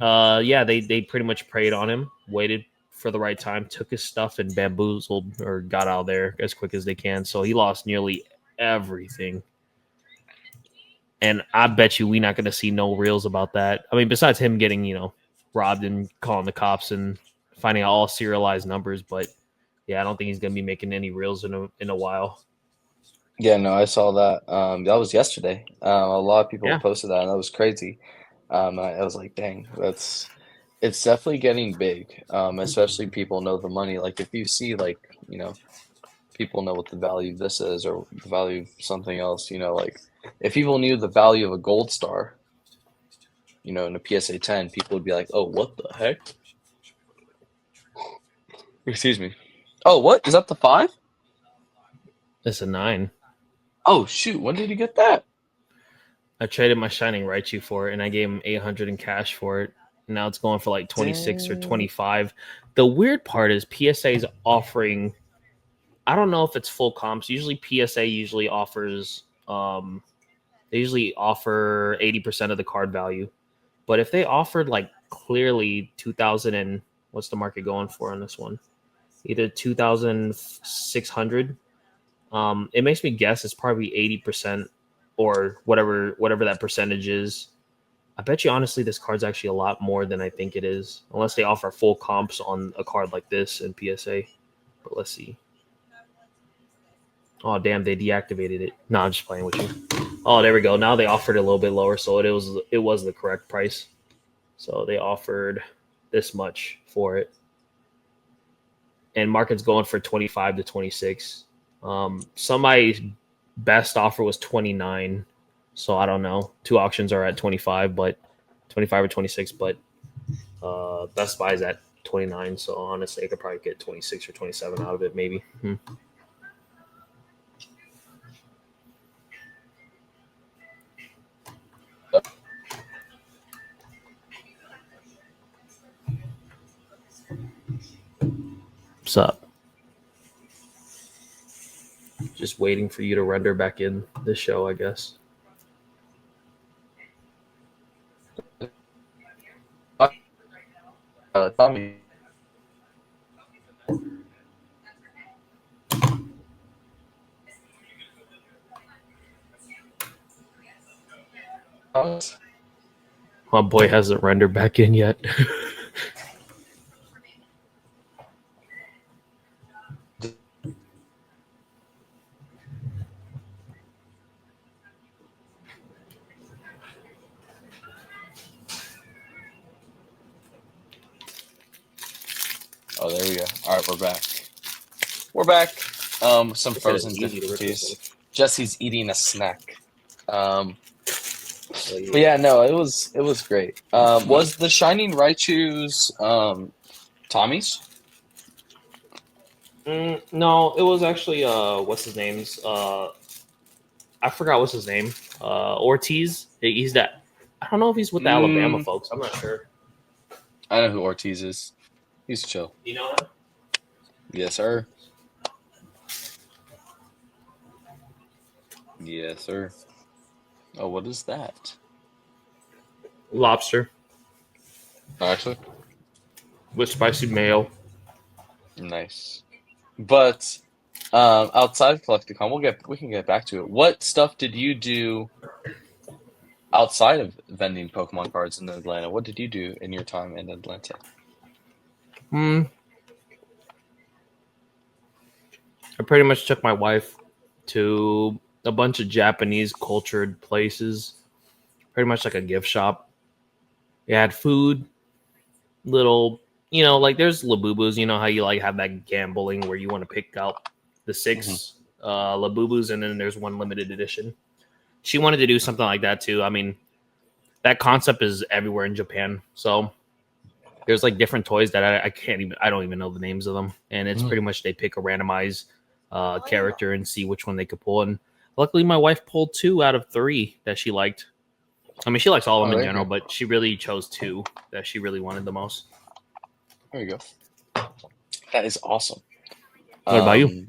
yeah, they pretty much preyed on him, waited for the right time, took his stuff and bamboozled or got out of there as quick as they can. So he lost nearly everything. And I bet you we're not going to see no reels about that. I mean, besides him getting, robbed and calling the cops and finding out all serialized numbers. But yeah, I don't think he's going to be making any reels in a while. Yeah, no, I saw that. That was yesterday. A lot of people Yeah. posted that, and that was crazy. I was like, dang, it's definitely getting big. Especially people know the money. Like if you see like, people know what the value of this is or the value of something else, like if people knew the value of a gold star, in a PSA 10, people would be like, oh, what the heck? Excuse me. Oh, what? Is that the 5? It's a 9. Oh, shoot. When did you get that? I traded my Shining Raichu for it, and I gave him 800 in cash for it. Now it's going for like 26 or Dang. 25. The weird part is PSA is offering. I don't know if it's full comps. Usually PSA usually offers. They usually offer 80% of the card value, but if they offered like clearly 2,000 and what's the market going for on this one? Either 2,600. It makes me guess it's probably 80% or whatever that percentage is. I bet you honestly this card's actually a lot more than I think it is, unless they offer full comps on a card like this in PSA. But let's see. Oh damn, they deactivated it. No, I'm just playing with you. Oh, there we go. Now they offered a little bit lower, so it was the correct price. So they offered this much for it, and market's going for 25 to 26. Somebody's best offer was 29. So I don't know. Two auctions are at 25, but 25 or 26, but Best Buy's at 29. So honestly, I could probably get 26 or 27 out of it, maybe. What's up? Just waiting for you to render back in the show, I guess. Tommy. My boy hasn't rendered back in yet. Oh, there we go. All right, we're back. We're back. Some frozen difficulties. Jesse's eating a snack. But yeah, no, it was great. Was the Shining Raichu's Tommy's? No, it was actually what's his name's I forgot what's his name. Ortiz. He's that. I don't know if he's with the Alabama folks. I'm not sure. I know who Ortiz is. He's chill. You know him? Yes, sir. Yes, sir. Oh, what is that? Lobster Actually, with spicy mayo. nice. But outside of Collecticon, we can get back to it. What stuff did you do outside of vending Pokemon cards in Atlanta? What did you do in your time in Atlanta? I pretty much took my wife to a bunch of Japanese cultured places, pretty much like a gift shop. You had food, little, like there's Labubus, how you like have that gambling where you want to pick out the 6 Labubus and then there's one limited edition. She wanted to do something like that too. I mean, that concept is everywhere in Japan. So there's like different toys that I don't even know the names of them. And it's pretty much they pick a randomized character and see which one they could pull. And luckily my wife pulled 2 out of 3 that she liked. I mean, she likes all of them in general, but she really chose 2 that she really wanted the most. There you go. That is awesome. What about you?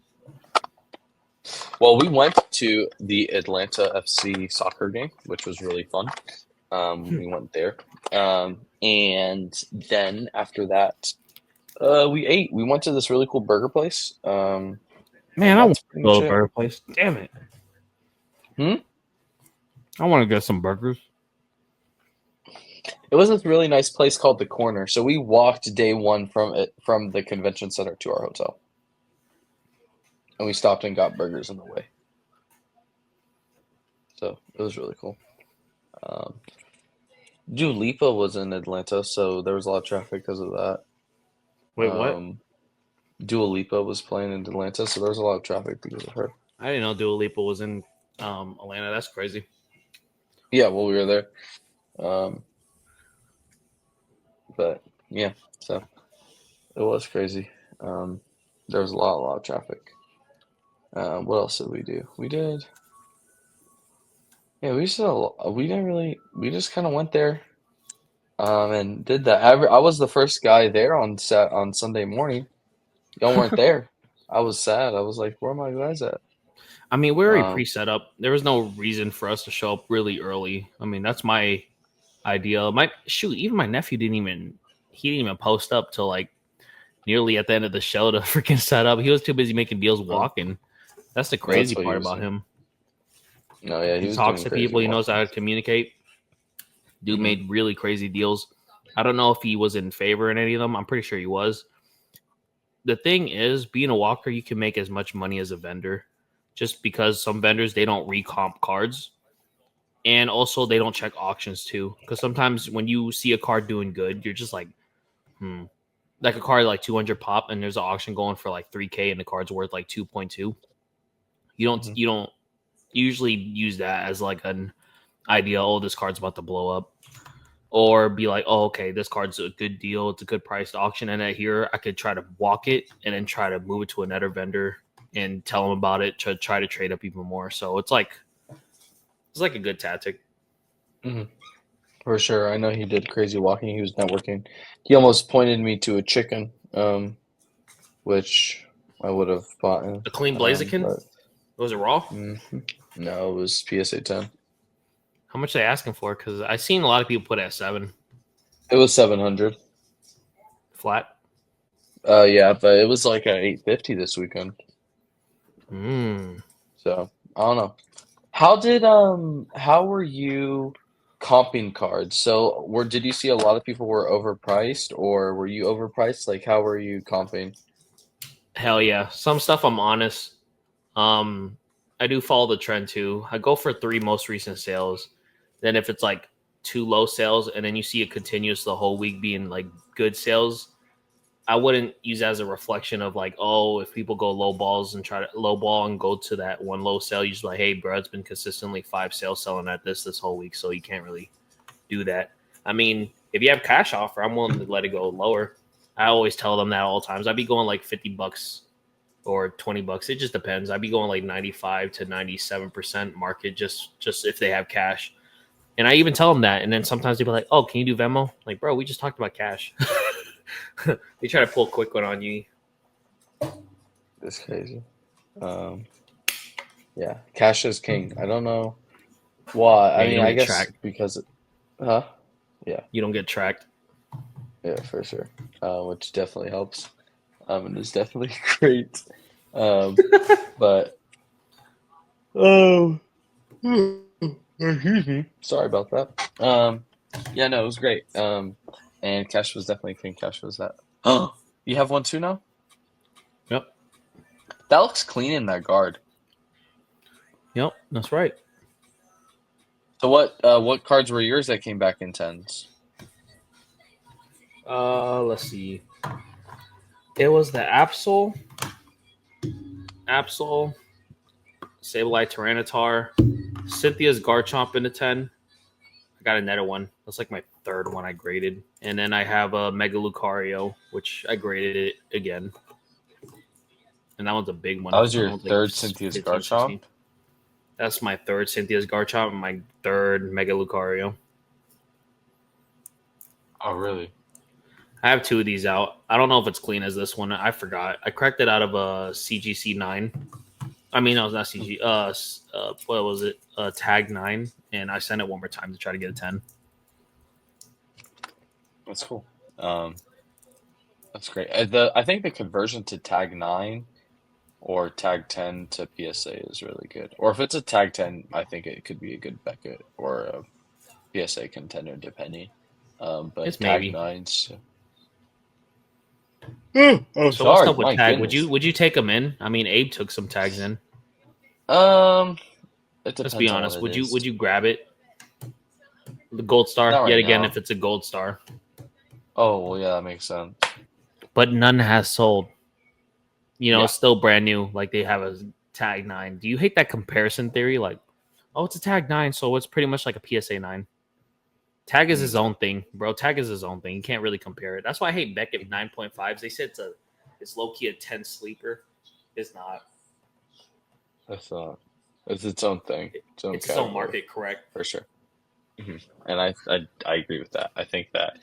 Well, we went to the Atlanta FC soccer game, which was really fun. We went there. And then after that, we ate. We went to this really cool burger place. Man, I want to go to a burger place. Damn it. I want to get some burgers. It was this really nice place called The Corner. So we walked day one from the convention center to our hotel. And we stopped and got burgers on the way. So it was really cool. Dua Lipa was in Atlanta, so there was a lot of traffic because of that. Wait, what? Dua Lipa was playing in Atlanta, so there was a lot of traffic because of her. I didn't know Dua Lipa was in Atlanta. That's crazy. Yeah, well, we were there. But yeah, so it was crazy. There was a lot of traffic. What else did we do? We just kind of went there, and did that. I was the first guy there on Sunday morning. Y'all weren't there. I was sad. I was like, where are my guys at? I mean, we're already pre-set up. There was no reason for us to show up really early. I mean, that's my idea. Even my nephew didn't even post up till like nearly at the end of the show to freaking set up. He was too busy making deals walking. That's the crazy part about him. No, yeah, he talks to people. He knows how to communicate. Dude made really crazy deals. I don't know if he was in favor in any of them. I'm pretty sure he was. The thing is, being a walker, you can make as much money as a vendor, just because some vendors, they don't recomp cards. And also they don't check auctions too. Because sometimes when you see a card doing good, you're just like, like a card like 200 pop and there's an auction going for like 3K and the card's worth like 2.2. You don't usually use that as like an idea, oh, this card's about to blow up. Or be like, oh, okay, this card's a good deal. It's a good priced auction. And at here, I could try to walk it and then try to move it to another vendor and tell them about it to try to trade up even more. So it's like a good tactic. For sure. I know he did crazy walking. He was networking. He almost pointed me to a chicken. which I would have bought. A clean Blaziken? But Was it raw? no, it was PSA 10. How much are they asking for? Because I've seen a lot of people put it at 7 It was 700. flat. Yeah, but it was like at 850 this weekend. So I don't know. How were you comping cards? So did you see a lot of people were overpriced, or were you overpriced? Like, how were you comping? Hell yeah. Some stuff I'm honest. I do follow the trend too. I go for 3 most recent sales. Then if it's like 2 low sales and then you see it continuous the whole week being like good sales, I wouldn't use that as a reflection of like, oh, if people go low balls and try to low ball and go to that one low sale, you just like, hey, bro, it's been consistently 5 sales selling at this whole week, so you can't really do that. I mean, if you have cash offer, I'm willing to let it go lower. I always tell them that all the times. I'd be going like $50 or $20. It just depends. I'd be going like 95 to 97% market just if they have cash. And I even tell them that. And then sometimes they'll be like, oh, can you do Venmo? Like, bro, we just talked about cash. They try to pull a quick one on you. It's crazy. Yeah, cash is king. I don't know why. Yeah, I you mean, don't I get guess tracked. because huh? Yeah, You don't get tracked. yeah, for sure. Which definitely helps. And is definitely great. But oh, excuse me. Sorry about that. Yeah, no, it was great. And cash was definitely king. Cash was that. Oh, you have one too now? Yep. That looks clean in that guard. Yep. That's right. So what cards were yours that came back in tens? Let's see. It was the Absol, Sableye Tyranitar, Cynthia's Garchomp in a 10. I got another one. That's like my third one I graded. And then I have a Mega Lucario, which I graded it again. And that one's a big one. That was That your one's like third Cynthia's 15, Garchomp? 16. That's my third Cynthia's Garchomp and my third Mega Lucario. Oh, really? I have 2 of these out. I don't know if it's clean as this one. I forgot. I cracked it out of a CGC 9. I mean, no, it's not CG. What was it? Tag 9, and I sent it one more time to try to get a 10. That's cool. That's great. I think the conversion to tag 9 or tag 10 to PSA is really good. Or if it's a tag 10, I think it could be a good Beckett or a PSA contender, depending. It's But tag maybe. 9's. Oh, so what's Sorry, up with my tag? Would goodness. you take them in? I mean, Abe took some tags in. Um, it Let's be depends on what honest. it is. Would you grab it? The gold star Not yet right again now. if it's a gold star, Oh, well, yeah, that makes sense. but none has sold. Yeah. It's still brand new. Like they have a tag 9. Do you hate that comparison theory? Like, oh, it's a tag 9, so it's pretty much like a PSA 9. Tag is his Mm, own thing, bro. Tag is his own thing. You can't really compare it. That's why I hate Beckett 9.5s. They said it's low key a 10 sleeper. It's not. that's it's its own thing, its own It's its own category, market, correct? for sure. And I agree with that. I think that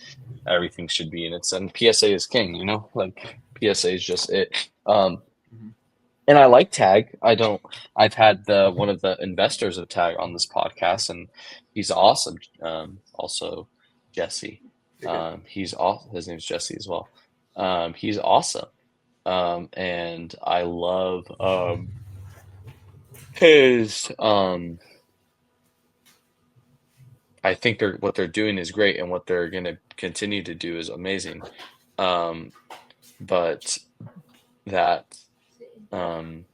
everything should be in its and PSA is king, like PSA is just it. Mm-hmm. And I like Tag. I've had one of the investors of Tag on this podcast, and he's awesome. Also Jesse. His name's Jesse as well. He's awesome. And I love his I think what they're doing is great, and what they're going to continue to do is amazing. Um, but that um,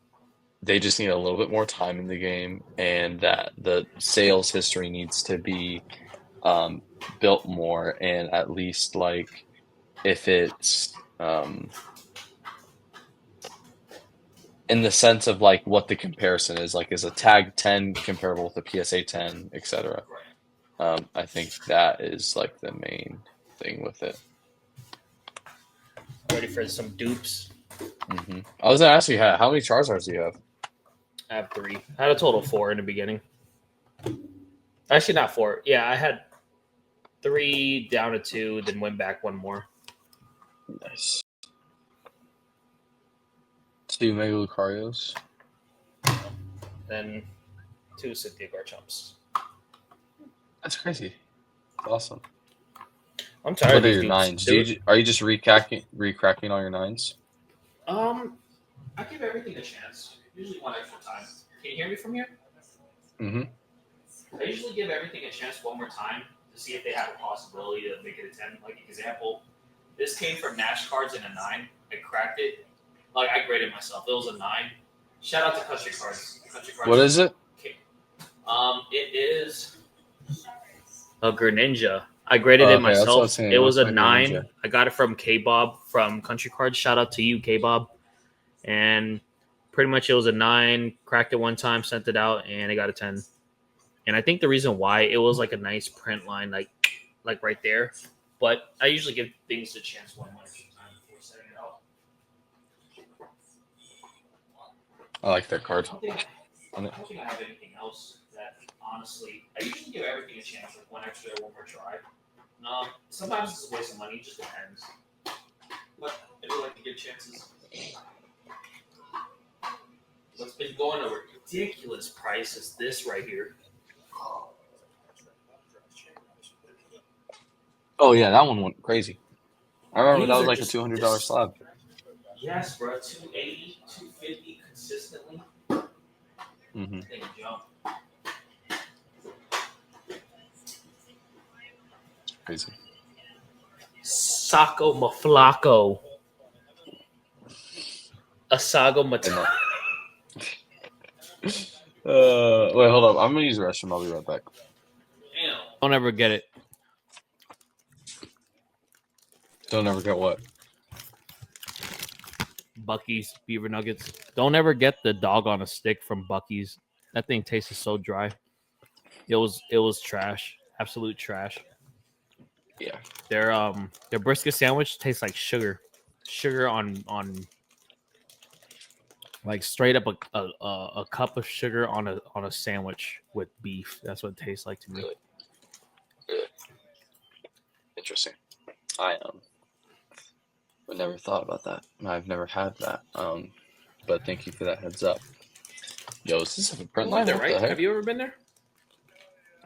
they just need a little bit more time in the game, and that the sales history needs to be um, built more, and at least like if it's in the sense of like what the comparison is, like is a tag 10 comparable with a PSA 10, etc. I think that is like the main thing with it. Ready for some dupes? I was gonna ask you how many Charizards do you have? I have 3. I had a total of 4 in the beginning. Actually, not 4. Yeah, I had 3 down to 2, then went back 1 more. Nice. 2 Mega Lucarios. Then 2 Cynthia Garchomps. That's crazy. That's awesome. I'm tired What of are these your games. nines? Are you just recracking all your nines? I give everything a chance. Usually one extra time. Can you hear me from here? Mm-hmm. I usually give everything a chance one more time to see if they have a possibility to make it a 10. Like, example, this came from Nash Cards in a 9. I cracked it. Like, I graded myself. It was a 9. Shout out to Country Cards. Country Cards. What is it? It is a Greninja. I graded it myself. That's what I was saying. It was a 9. Greninja. I got it from K-Bob from Country Cards. Shout out to you, K-Bob. And pretty much it was a 9. Cracked it one time, sent it out, and I got a 10. And I think the reason why it was like a nice print line, like right there. But I usually give things a chance one more time before setting it out. I like that card. I don't think I have anything else that, honestly, I usually give everything a chance, like one extra, one more try. Sometimes it's a waste of money, it just depends. But I do like to give chances. What's been going a ridiculous price is this right here. Oh yeah, that one went crazy. I remember that was like a $200 slab. Yes, bro, 280, 250 consistently. Mm-hmm. They jump. Crazy. Sako Maflaco. Asago Matano. Wait, hold up. I'm gonna use the restroom. I'll be right back. Damn. Don't ever get it. Don't ever get what? Bucky's Beaver Nuggets. Don't ever get the dog on a stick from Bucky's. That thing tasted so dry. It was trash. Absolute trash. Yeah. Their brisket sandwich tastes like sugar. Sugar on like straight up a cup of sugar on a sandwich with beef. That's what it tastes like to me. Really? Interesting. I never thought about that. I've never had that. But thank you for that heads up. Yo, is this a print line? There, right? Have you ever been there?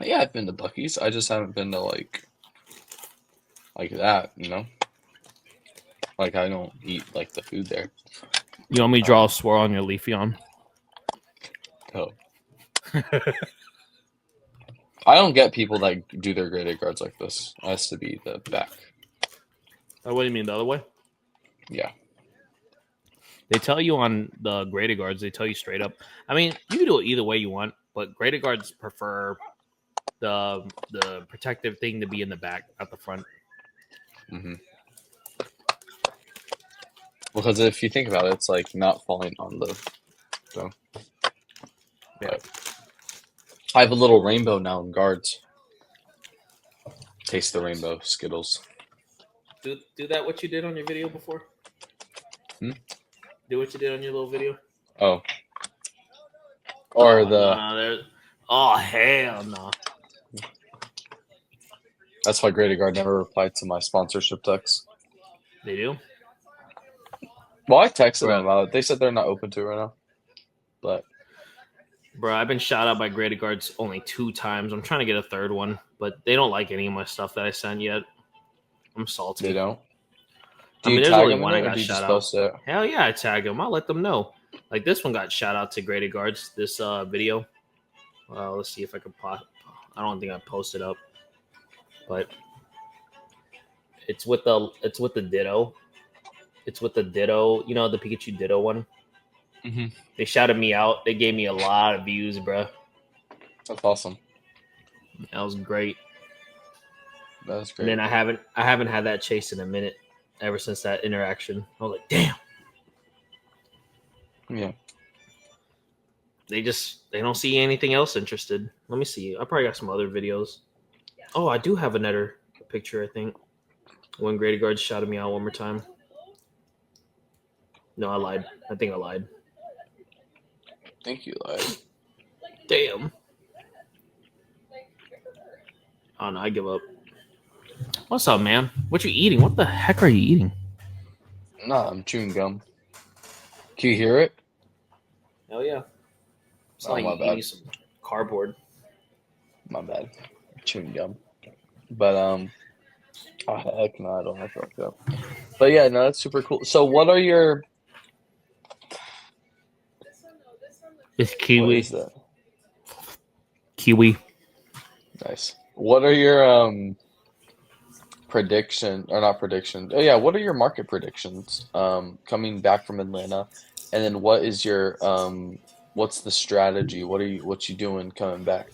Yeah, I've been to Buc-ee's. I just haven't been to like that, you know? Like I don't eat like the food there. You want me to draw a swirl on your Leafeon? Oh. I don't get people that do their graded cards like this. It has to be the back. Oh, what do you mean, the other way? Yeah. They tell you on the graded guards, they tell you straight up. I mean, you can do it either way you want, but graded guards prefer the protective thing to be in the back, not the front. Mm-hmm. Because if you think about it, it's like not falling on the. So. Yeah. But I have a little rainbow now in guards. Taste the rainbow Skittles. Do that what you did on your video before? Do what you did on your little video? Oh. Or the. No, oh, hell no. That's why Graded Guard never replied to my sponsorship text. They do? Well, I texted them about it. They said they're not open to it right now. But. Bro, I've been shot out by Graded Guards only 2 times. I'm trying to get a third one, but they don't like any of my stuff that I sent yet. I'm salty. They don't? I mean, there's only one I got shot out. Hell yeah, I tagged them. I'll let them know. Like this one got shot out to Graded Guards. This video. Let's see if I can pop. I don't think I posted up, but it's with the Ditto. It's with the Ditto. You know the Pikachu Ditto one. Mm-hmm. They shouted me out. They gave me a lot of views, bro. That's awesome. That was great. That was great. And then I haven't had that chase in a minute. Ever since that interaction, I was like, damn. Yeah. They don't see anything else interested. Let me see. I probably got some other videos. Oh, I do have another picture, I think. When Graded Guards shouted me out one more time. No, I lied. I think I lied. I think you lied. Damn. Oh, no, I give up. What's up, man? What you eating? What the heck are you eating? Nah, I'm chewing gum. Can you hear it? Hell yeah. It's Oh, like my eating bad. some cardboard. My bad. Chewing gum. But oh, heck no, I don't have that. But yeah, no, that's super cool. So what are your It's what is kiwi. that? Kiwi. Nice. What are your prediction or not prediction? Oh yeah, what are your market predictions coming back from Atlanta? And then what is your what's the strategy? What you doing coming back?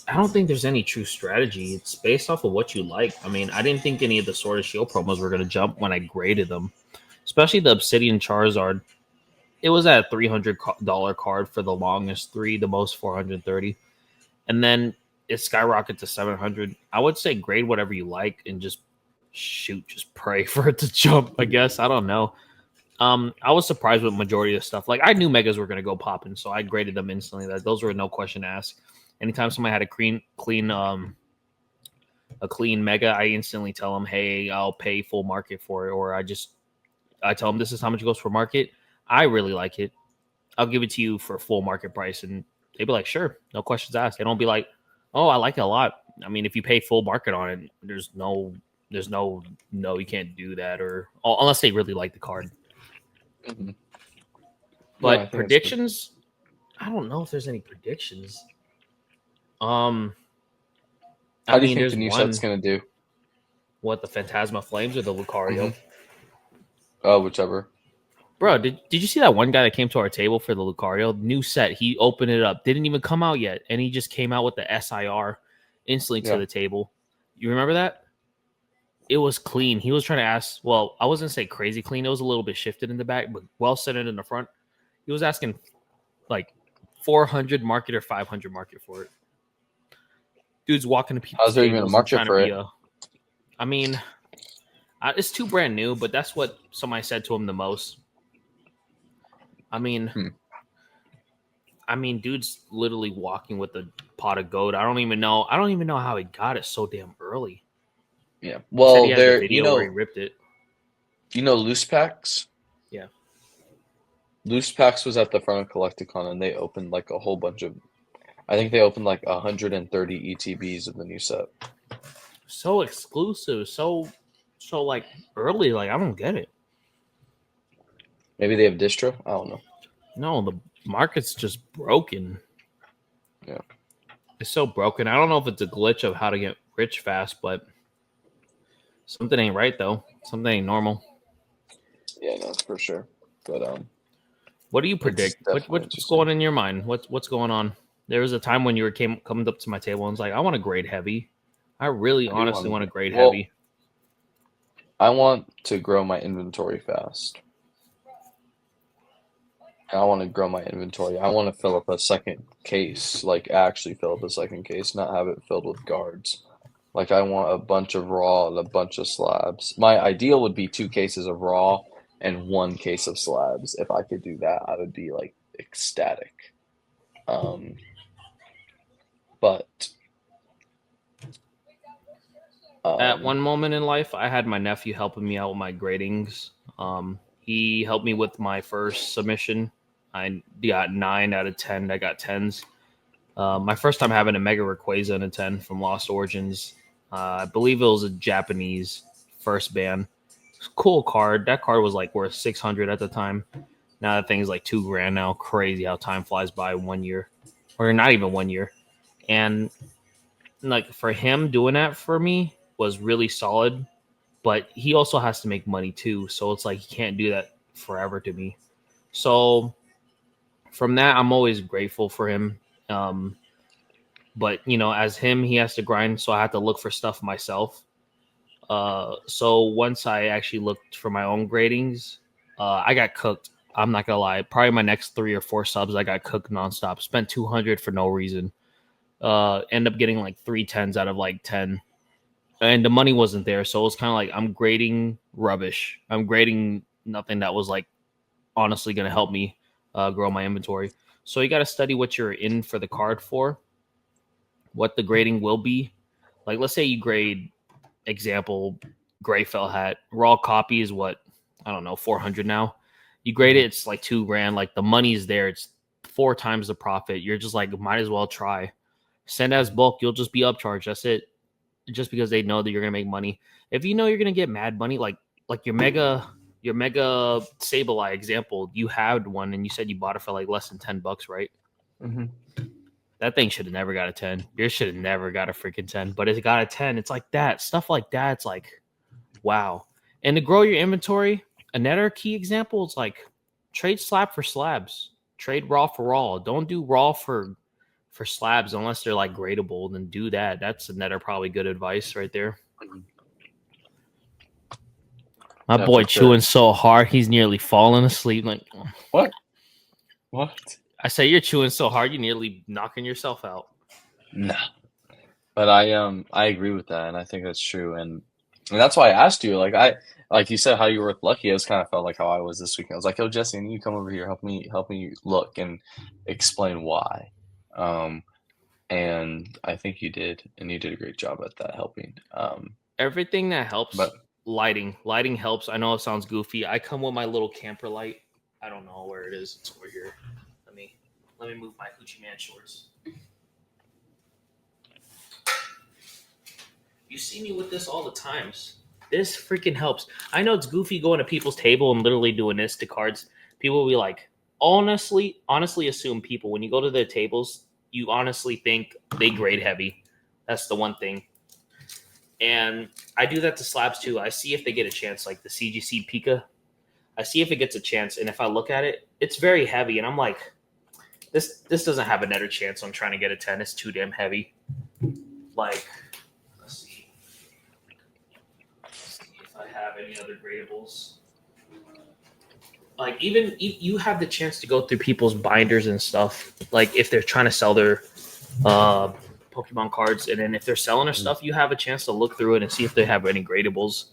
I don't think there's any true strategy. It's based off of what you like. I mean, I didn't think any of the Sword of Shield promos were going to jump when I graded them, especially the Obsidian Charizard. It was at a $300 card for the longest three, the most 430, and then it skyrocketed to 700. I would say grade whatever you like and just shoot, just pray for it to jump. I guess I don't know. I was surprised with majority of stuff. Like I knew megas were going to go popping, so I graded them instantly. That those were no question asked. Anytime somebody had a clean mega, I instantly tell them, "Hey, I'll pay full market for it," or I tell them this is how much it goes for market. I really like it. I'll give it to you for full market price, and they'd be like, "Sure, no questions asked." They don't be like, "Oh, I like it a lot." I mean, if you pay full market on it, there's no, you can't do that, or unless they really like the card. Mhm. No, I But think it's good. predictions, I don't know if there's any predictions. Um, I How do you mean, think the there's new set's one. gonna do? What, the Phantasma Flames or the Hmm. Lucario? Oh, whichever. Bro, did you see that one guy that came to our table for the Lucario? New set. He opened it up. Didn't even come out yet. And he just came out with the SIR instantly to Yeah. the table. You remember that? It was clean. He was trying to ask, well, I wasn't say crazy clean. It was a little bit shifted in the back, but well centered in the front. He was asking like 400 market or 500 market for it. Dude's walking to people's How's there even a tables and market trying to for be it? a. I mean, it's too brand new, but that's what somebody said to him the most. I mean, Hmm. dude's literally walking with a pot of gold. I don't even know. I don't even know how he got it so damn early. Yeah. He said he Well, has a there, video where he ripped it. loose packs. Yeah. Loose packs was at the front of Collecticon, and they opened like a whole bunch of. I think they opened like 130 ETBs of the new set. So exclusive. So like early. Like I don't get it. Maybe they have distro. I don't know. No, the market's just broken. Yeah. It's so broken. I don't know if it's a glitch of how to get rich fast, but something ain't right though. Something ain't normal. Yeah, no, for sure. But What do you it's predict? definitely What's interesting. going in your mind? What's going on? There was a time when you were coming up to my table and was like, I want to grade heavy. I really I do honestly want want to. to grade Well, heavy. I want to grow my inventory fast. I want to grow my inventory. I want to fill up a second case, like actually fill up a second case, not have it filled with guards. Like I want a bunch of raw and a bunch of slabs. My ideal would be 2 cases of raw and 1 case of slabs. If I could do that, I would be like ecstatic. Um, but At um, one moment in life, I had my nephew helping me out with my gradings. He helped me with my first submission. I got 9 out of 10. I got tens. My first time having a Mega Rayquaza and a 10 from Lost Origins. I believe it was a Japanese first ban. Cool card. That card was like worth 600 at the time. Now that thing is like 2 grand now. Crazy how time flies by 1 year, or not even 1 year. And like for him doing that for me was really solid. But he also has to make money too, so it's like he can't do that forever to me. So from that, I'm always grateful for him. Um, but as him, he has to grind, so I have to look for stuff myself. So once I actually looked for my own gradings, I got cooked. I'm not gonna lie. Probably my next 3 or 4 subs, I got cooked nonstop. Spent 200 for no reason. End up getting like 3 tens out of like 10, and the money wasn't there. So it was kind of like I'm grading rubbish. I'm grading nothing that was like honestly gonna help me grow my inventory. So you got to study what you're in for the card for, what the grading will be. Like let's say you grade example Grey Fell Hat. Raw copy is what, I don't know, 400 now. You grade it, it's like $2,000. Like the money's there. It's 4 times the profit. You're just like, might as well try. Send as bulk, you'll just be upcharged. That's it. Just because they know that you're gonna make money. If you know you're gonna get mad money, like your mega Sableye example, you had one and you said you bought it for like less than $10, right? Mm-hmm. That thing should have never got a 10. Yours should have never got a freaking 10, but it got a 10. It's like that. Stuff like that. It's like, wow. And to grow your inventory, another key example is like trade slab for slabs. Trade raw for raw. Don't do raw for slabs unless they're like gradable. Then do that. That's another probably good advice right there. My Yeah, boy for sure. chewing so hard he's nearly falling asleep. Like What? I say, you're chewing so hard you're nearly knocking yourself out. No. But I agree with that, and I think that's true, and that's why I asked you. Like you said, how you were with Lucky. It was kind of felt like how I was this weekend. I was like, "Yo, Jesse, you come over here, help me look and explain why." Um, and I think you did, and you did a great job at that, helping. Everything that helps. But Lighting helps. I know it sounds goofy. I come with my little camper light. I don't know where it is. It's over here. Let me move my Hoochie Man shorts. You see me with this all the times. This freaking helps. I know it's goofy going to people's table and literally doing this to cards. People will be like, honestly assume people, when you go to their tables, you honestly think they grade heavy. That's the one thing. And I do that to slabs too. I see if they get a chance, like the CGC Pika. I see if it gets a chance, and if I look at it, it's very heavy, and I'm like, this doesn't have another chance on trying to get a 10. It's too damn heavy. Like, let's see if I have any other gradables. Like, even you have the chance to go through people's binders and stuff. Like, if they're trying to sell their Pokemon cards, and then if they're selling their stuff, you have a chance to look through it and see if they have any gradables.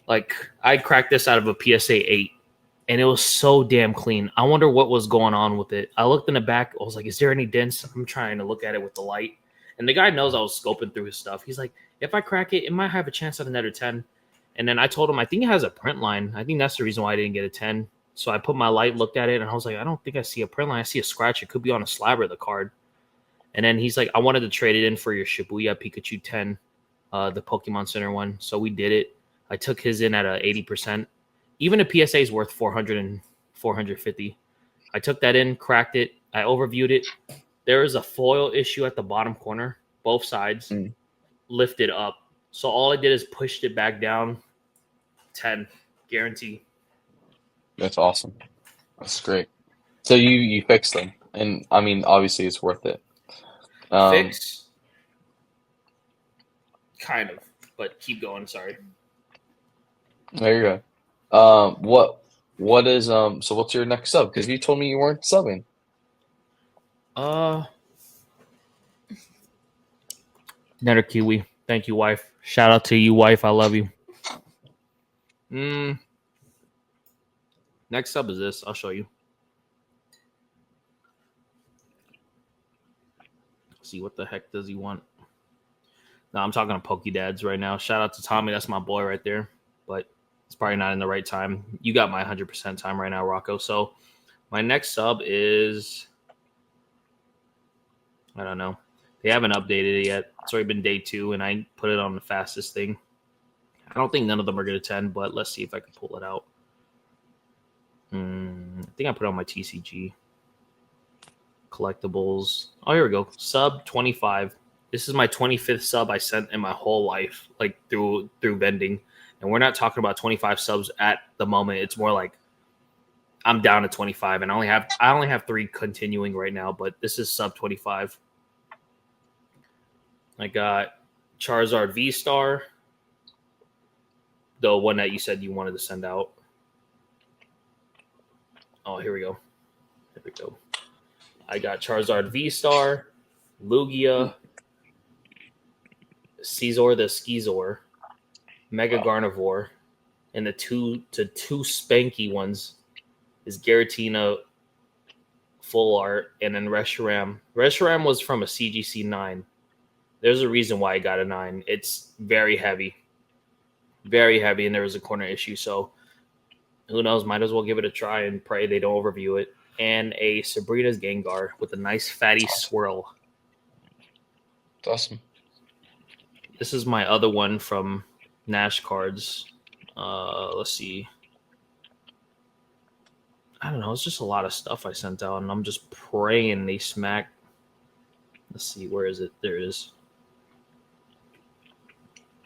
Like, I cracked this out of a PSA 8, and it was so damn clean. I wonder what was going on with it. I looked in the back. I was like, is there any dents? I'm trying to look at it with the light. And the guy knows I was scoping through his stuff. He's like, if I crack it, it might have a chance at another 10. And then I told him, I think it has a print line. I think that's the reason why I didn't get a 10. So I put my light, looked at it, and I was like, I don't think I see a print line. I see a scratch. It could be on a slab of the card. And then he's like, I wanted to trade it in for your Shibuya Pikachu 10, the Pokemon Center one. So we did it. I took his in at a 80%. Even a PSA is worth 400 and 450. I took that in, cracked it. I overviewed it. There is a foil issue at the bottom corner, both sides, lifted up. So all I did is pushed it back down. 10, guarantee. that's awesome. That's great. So you fixed them, and I mean, obviously, it's worth it. Fix, kind of, but keep going. Sorry. There you go. What is so what's your next sub? Because you told me you weren't subbing. Netter Kiwi. Thank you, wife. Shout out to you, wife. I love you. Next sub is this. I'll show you. See what the heck does he want? No, I'm talking to Pokedads right now. Shout out to Tommy. That's my boy right there. But it's probably not in the right time. You got my 100% time right now, Rocco. So my next sub is, I don't know. They haven't updated it yet. It's already been day 2, and I put it on the fastest thing. I don't think none of them are going to 10, but let's see if I can pull it out. I think I put it on my TCG. Collectibles. Oh, here we go. Sub 25. This is my 25th sub I sent in my whole life, like through vending. And we're not talking about 25 subs at the moment. It's more like I'm down to 25, and I only have 3 continuing right now, but this is sub 25. I got Charizard V-Star, the one that you said you wanted to send out. Oh, here we go. Here we go. I got Charizard V-Star, Lugia, Caesar the Skeezor, Mega Gardevoir, and the two spanky ones is Giratina full art, and then Reshiram. Reshiram was from a CGC 9. There's a reason why I got a 9. It's very heavy, and there was a corner issue. So Who knows? Might as well give it a try and pray they don't overview it. And a Sabrina's Gengar with a nice fatty swirl. It's awesome. This is my other one from Nash Cards. Let's see. I don't know. It's just a lot of stuff I sent out, and I'm just praying they smack. Let's see. Where is it? There it is.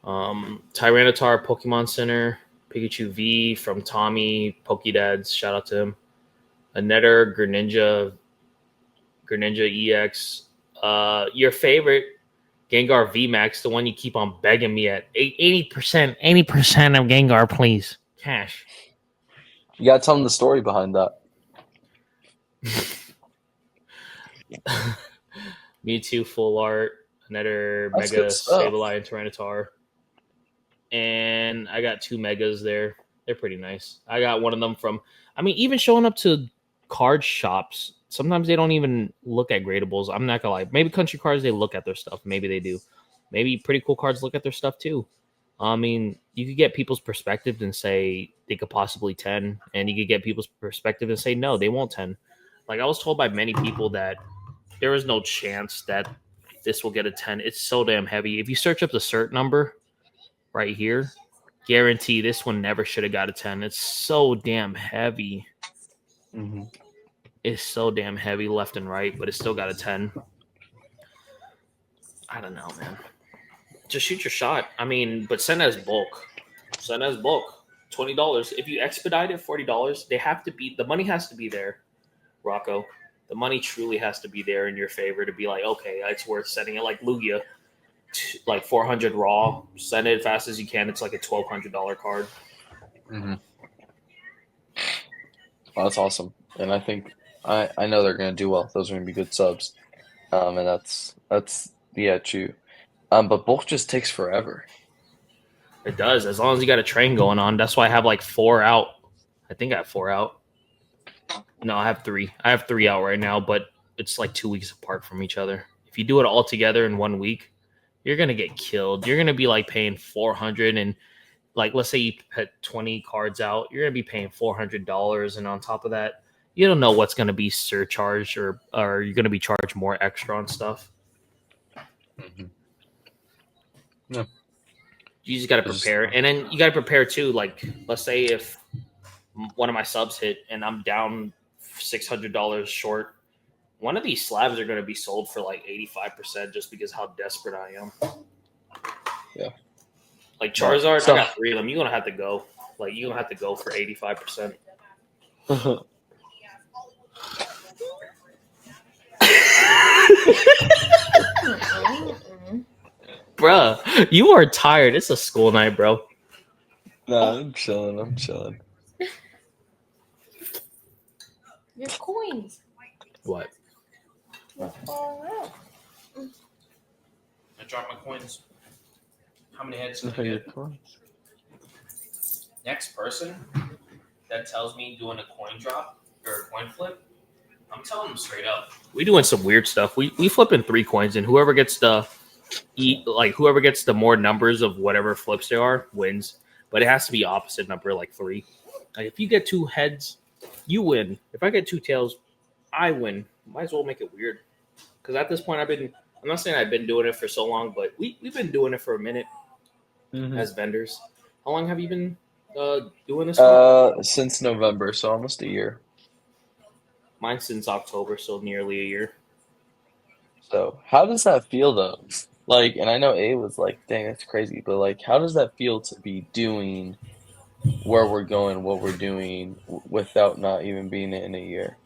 Tyranitar Pokemon Center. Pikachu V from Tommy. Pokedads. Shout out to him. A Netter Greninja EX. Your favorite Gengar VMAX, the one you keep on begging me at 80% of Gengar, please. Cash. You gotta tell them the story behind that. Mewtwo full art, another That's Mega good stuff. Sableye and Tyranitar. And I got 2 Megas there. They're pretty nice. I got one of them from, even showing up to card shops, sometimes they don't even look at gradables. I'm not gonna lie. Maybe Country Cards, they look at their stuff. Maybe they do. Maybe Pretty Cool Cards look at their stuff too. You could get people's perspective and say they could possibly 10, and you could get people's perspective and say no, they won't 10. Like, I was told by many people that there is no chance that this will get a 10. It's so damn heavy. If you search up the cert number right here, guarantee this one never should have got a 10. It's so damn heavy. Mm-hmm. It's so damn heavy left and right, but it still got a 10. I don't know, man. Just shoot your shot. But send as bulk. Send as bulk. $20. If you expedite it, $40. The money has to be there, Rocco. The money truly has to be there in your favor to be like, okay, it's worth sending it. Like Lugia, like 400 raw. Send it as fast as you can. It's like a $1,200 card. Mm-hmm. Well, that's awesome, and I think I know they're gonna do well. Those are gonna be good subs, and that's true. But bulk just takes forever. It does, as long as you got a train going on. That's why I have like 4 out. I think I have 4 out. No, I have 3. I have 3 out right now, but it's like 2 weeks apart from each other. If you do it all together in 1 week, you're gonna get killed. You're gonna be like paying $400, and like, let's say you put 20 cards out, you're gonna be paying $400, and on top of that, you don't know what's gonna be surcharged or you're gonna be charged more extra on stuff. Mm-hmm. Yeah. You just gotta prepare, and then you gotta prepare too. Like, let's say if one of my subs hit and I'm down $600 short, one of these slabs are gonna be sold for like 85% just because how desperate I am. Yeah. Like Charizard, I got 3 of them. You're gonna have to go. Like, you're gonna have to go for 85%. Bruh, you are tired. It's a school night, bro. No, I'm chilling. Your coins. What? Oh, I dropped my coins. How many heads can I get? Next person that tells me doing a coin drop or a coin flip, I'm telling them straight up. We doing some weird stuff. We flipping 3 coins, and whoever gets the more numbers of whatever flips there are wins. But it has to be opposite number, like 3. Like, if you get 2 heads, you win. If I get 2 tails, I win. Might as well make it weird. Because at this point, I'm not saying I've been doing it for so long, but we've been doing it for a minute as vendors. How long have you been doing this? Since November, so almost a year. Mine since October, so nearly a year. So how does that feel though? Like, and I know A was like, dang, that's crazy, but like, how does that feel to be doing where we're going, what we're doing, without not even being in a year?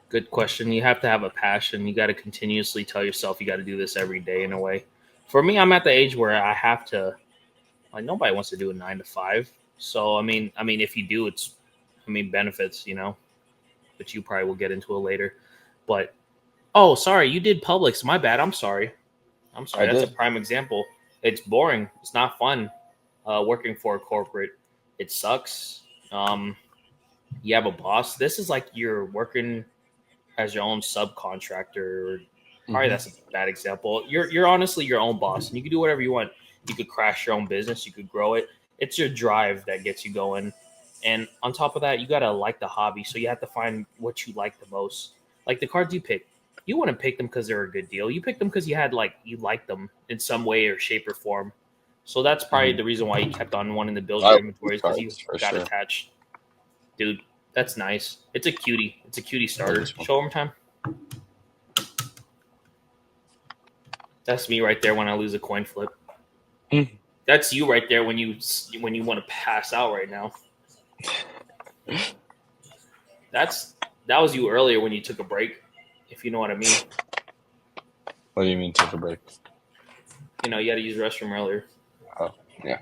Good question. You have to have a passion. You got to continuously tell yourself you got to do this every day in a way. For me, I'm at the age where I have to. Like, nobody wants to do a 9 to 5. So if you do, it's benefits, but you probably will get into it later. But oh, sorry, you did Publix. My bad. I'm sorry. That's a prime example. It's boring. It's not fun. Working for a corporate, it sucks. You have a boss. This is like you're working as your own subcontractor. Probably that's a bad example. You're honestly your own boss, and you can do whatever you want. You could crash your own business. You could grow it. It's your drive that gets you going. And on top of that, you gotta like the hobby, so you have to find what you like the most. Like the cards you pick, you wouldn't pick them because they're a good deal. You pick them because you liked them in some way or shape or form. So that's probably the reason why you kept on wanting to build I your love inventories, because you cards for got sure. attached. Dude, that's nice. It's a cutie. It's a cutie starter. is one. Show 'em time. That's me right there when I lose a coin flip. That's you right there when you want to pass out right now. That was you earlier when you took a break, if you know what I mean. What do you mean take a break? You know, you had to use the restroom earlier. Oh, yeah.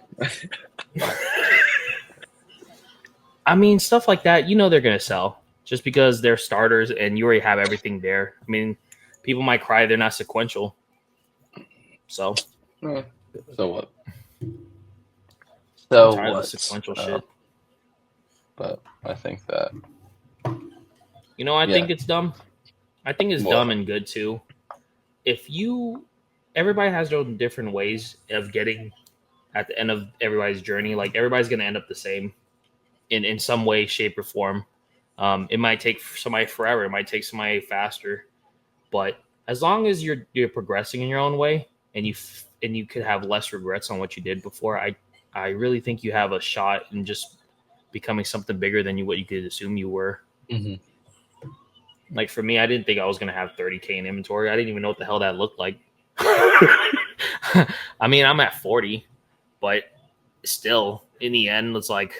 I mean, stuff like that, you know they're going to sell just because they're starters and you already have everything there. I mean, people might cry they're not sequential. So what? I'm tired of the sequential shit. But I think that... You know, I think it's dumb. I think it's dumb and good too. Everybody has their own different ways of getting at the end of everybody's journey. Like everybody's going to end up the same in some way, shape, or form. It might take somebody forever. It might take somebody faster. But as long as you're progressing in your own way and you could have less regrets on what you did before, I really think you have a shot in just becoming something bigger than what you could assume you were. Mm-hmm. Like for me, I didn't think I was going to have 30K in inventory. I didn't even know what the hell that looked like. I mean, I'm at 40, but still, in the end, it's like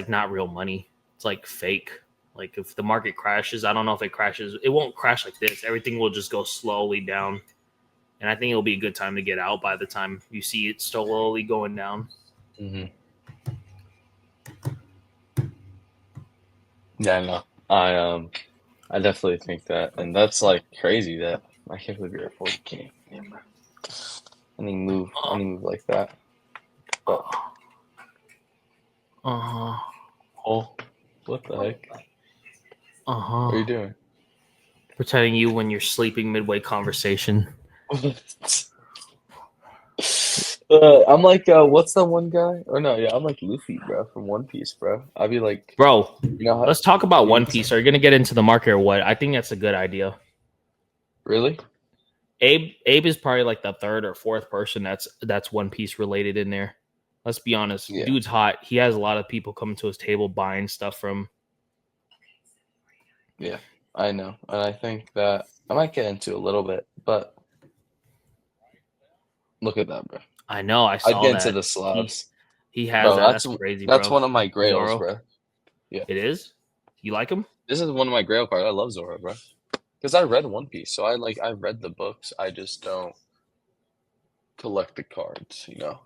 not real money. It's like fake. Like if the market crashes, I don't know if it crashes. It won't crash like this. Everything will just go slowly down. And I think it'll be a good time to get out by the time you see it slowly going down. Mm-hmm. Yeah, no. I definitely think that, and that's like crazy that I can't believe you're at 40K. Any move like that. But oh, what the heck? What are you doing? Pretending you when you're sleeping midway conversation. I'm like, what's that one guy? Or no, yeah, I'm like Luffy, bro, from One Piece, bro. I'd be like, bro, you know how, let's talk about One Piece. Are you gonna get into the market or what? I think that's a good idea. Really? Abe is probably like the third or fourth person that's One Piece related in there. Let's be honest. Yeah. Dude's hot. He has a lot of people coming to his table buying stuff from. Yeah, I know. And I think that I might get into a little bit, but look at that, bro. I know. I saw I'd get that. into the slabs. He has bro, that. That's crazy, that's bro. one of my grails, Zoro. bro. Yeah. It is? You like him? This is one of my grail cards. I love Zoro, bro. Because I read One Piece, so I read the books. I just don't collect the cards, you know?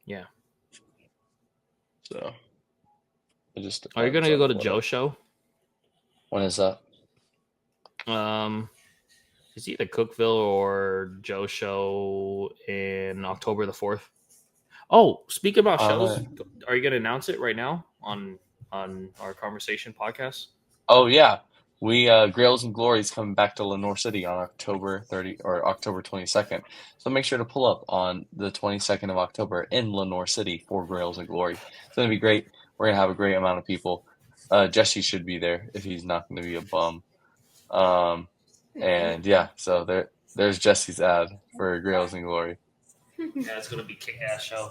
Yeah. So it just Are you depends gonna go to on Joe's show? when is that? It's either Cookville or Joe's show in October the 4th. Oh, speaking about shows, are you gonna announce it right now on our conversation podcast? Oh yeah. We Grails and Glories coming back to Lenore City on October 30 or October 22nd. So make sure to pull up on the 22nd of October in Lenore City for Grails and Glory. It's gonna be great. We're gonna have a great amount of people. Jesse should be there if he's not gonna be a bum. And yeah, so there's Jesse's ad for Grails and Glory. Yeah, it's gonna be kick-ass show.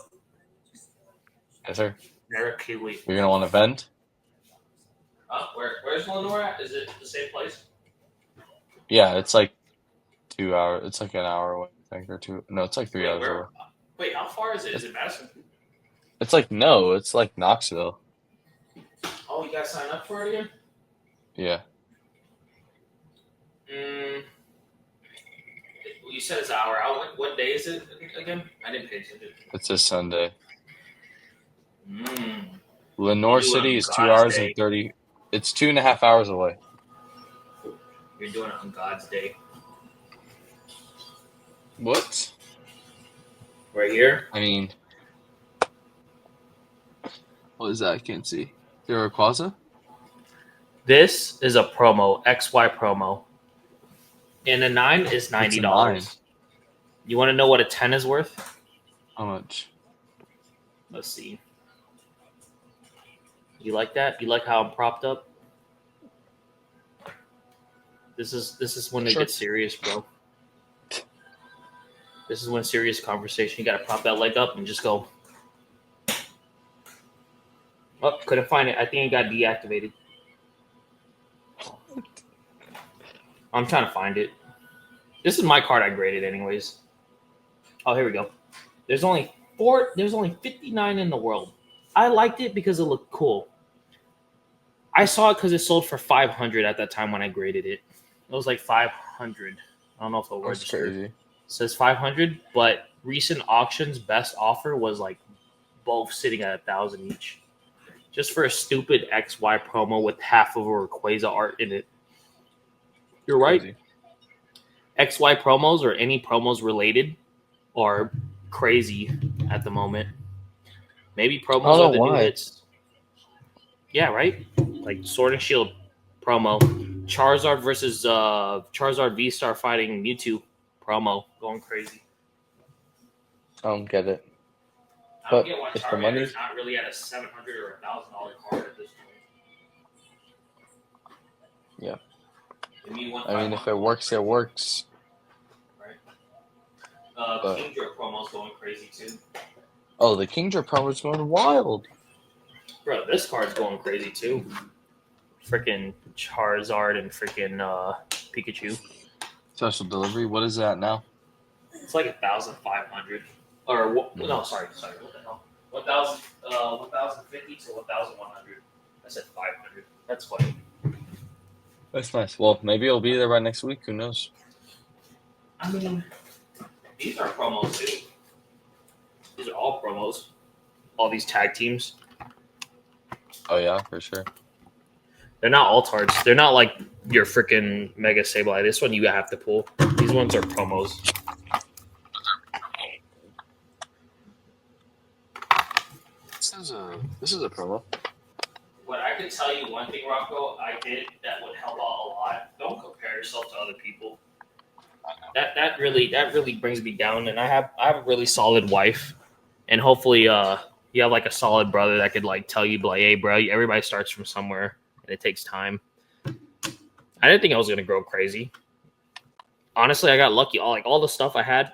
Yes, sir. Eric Kiwi. You're gonna want to vend? Where's Lenore at? Is it the same place? Yeah, it's like 2 hours. It's like an hour away, I think, or two. No, it's like 3 hours away. Wait, how far is it? Is it Madison? It's like it's like Knoxville. Oh, you guys sign up for it again? Yeah. You said it's an hour out. What day is it again? I didn't pay attention. It's a Sunday. Lenore City is 2 hours and 30. It's 2.5 hours away. You're doing it on God's day. What? Right here? I mean, what is that? I can't see. There a Quaza? This is a promo, XY promo. And a 9 is $90. You want to know what a 10 is worth? How much? Let's see. You like that? You like how I'm propped up? This is when it gets serious, bro. This is when serious conversation. You gotta prop that leg up and just go. Oh, couldn't find it. I think it got deactivated. I'm trying to find it. This is my card I graded anyways. Oh, here we go. There's only 59 in the world. I liked it because it looked cool. I saw it because it sold for 500 at that time when I graded it. It was like 500. I don't know if it was crazy. It says 500, but recent auctions best offer was like both sitting at 1,000 each. Just for a stupid XY promo with half of a Rayquaza art in it. You're right. Crazy. XY promos or any promos related are crazy at the moment. Maybe promos are the new hits. Yeah, right? Like Sword and Shield promo. Charizard versus Charizard V-Star fighting Mewtwo promo. Going crazy. I don't get it. I don't get why Charmander's not really at a $700 or $1,000 card at this point. Yeah. I mean, if it works, it works. Right. Kingdra promo's going crazy too. Oh, the Kingdra promo's going wild. Bro, this card's going crazy too. Freaking Charizard and freaking Pikachu. Special delivery. What is that now? It's like 1,500. Or no, sorry. What the hell? 1,050 to 1,100. I said 500. That's funny. That's nice. Well, maybe it'll be there by next week. Who knows? I mean, these are promos too. These are all promos. All these tag teams. Oh yeah, for sure. They're not alt-arts. They're not like your freaking Mega Sableye. This one you have to pull. These ones are promos. This is a promo. What I can tell you, one thing, Rocco, I did that would help out a lot. Don't compare yourself to other people. That really brings me down. And I have a really solid wife, and hopefully, you have like a solid brother that could like tell you, like, hey, bro, everybody starts from somewhere, and it takes time. I didn't think I was gonna grow crazy. Honestly, I got lucky. All the stuff I had,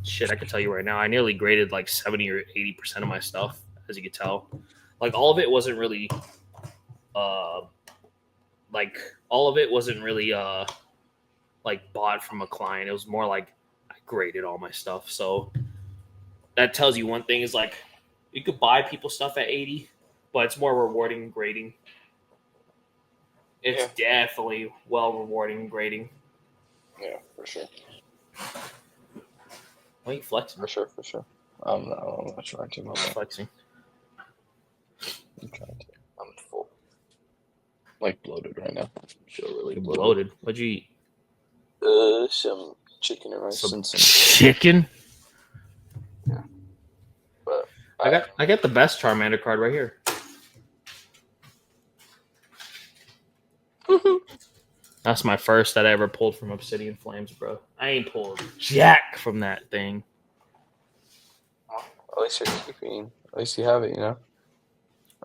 shit, I can tell you right now, I nearly graded like 70 or 80% of my stuff, as you could tell. Like all of it wasn't really, like bought from a client. It was more like I graded all my stuff. So that tells you one thing is like you could buy people stuff at 80, but it's more rewarding grading. It's definitely well rewarding grading. Yeah, for sure. Why are you flexing? For sure. I'm not trying to. I'm flexing. I'm trying to. I'm full. Like bloated right now. Feel really bloated. What'd you eat? Some chicken and rice. Some chicken? Yeah. But I got the best Charmander card right here. That's my first that I ever pulled from Obsidian Flames, bro. I ain't pulled jack from that thing. At least you're keeping. At least you have it, you know.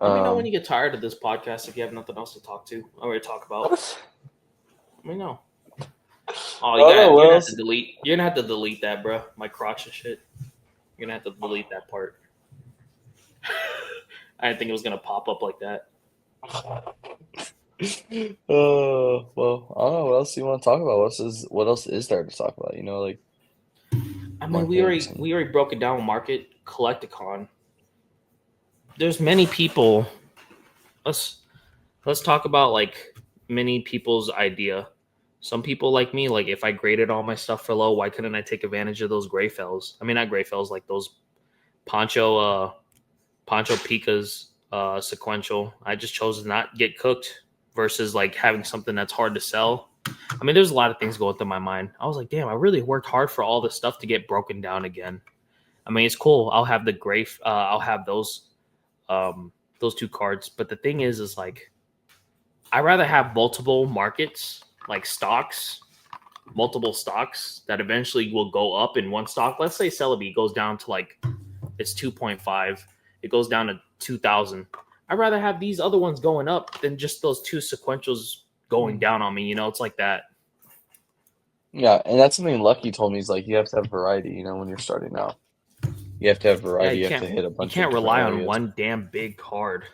Let me know when you get tired of this podcast if you have nothing else to talk about. Let me know. Oh, you're gonna have to delete. You're gonna have to delete that, bro. My crotch and shit. You're gonna have to delete that part. I didn't think it was gonna pop up like that. Well, I don't know what else you want to talk about. What else is there to talk about? You know, like. I mean, we already broke it down. Market Collecticon. There's many people. Let's talk about like many people's idea. Some people like me, like if I graded all my stuff for low, why couldn't I take advantage of those gray fells? I mean, not gray fells, like those Poncho Pika's sequential. I just chose to not get cooked versus like having something that's hard to sell. I mean, there's a lot of things going through my mind. I was like, damn, I really worked hard for all this stuff to get broken down again. I mean, it's cool. I'll have the gray. I'll have those two cards. But the thing is like, I rather have multiple markets, like stocks, multiple stocks that eventually will go up in one stock. Let's say Celebi goes down to like it's 2.5. It goes down to 2,000. I'd rather have these other ones going up than just those two sequentials going down on me. You know, it's like that. Yeah, and that's something Lucky told me. He's like, you have to have variety. You know, when you're starting out, you have to have Yeah, variety. You have to hit a you bunch can't of different rely on areas. one damn big card.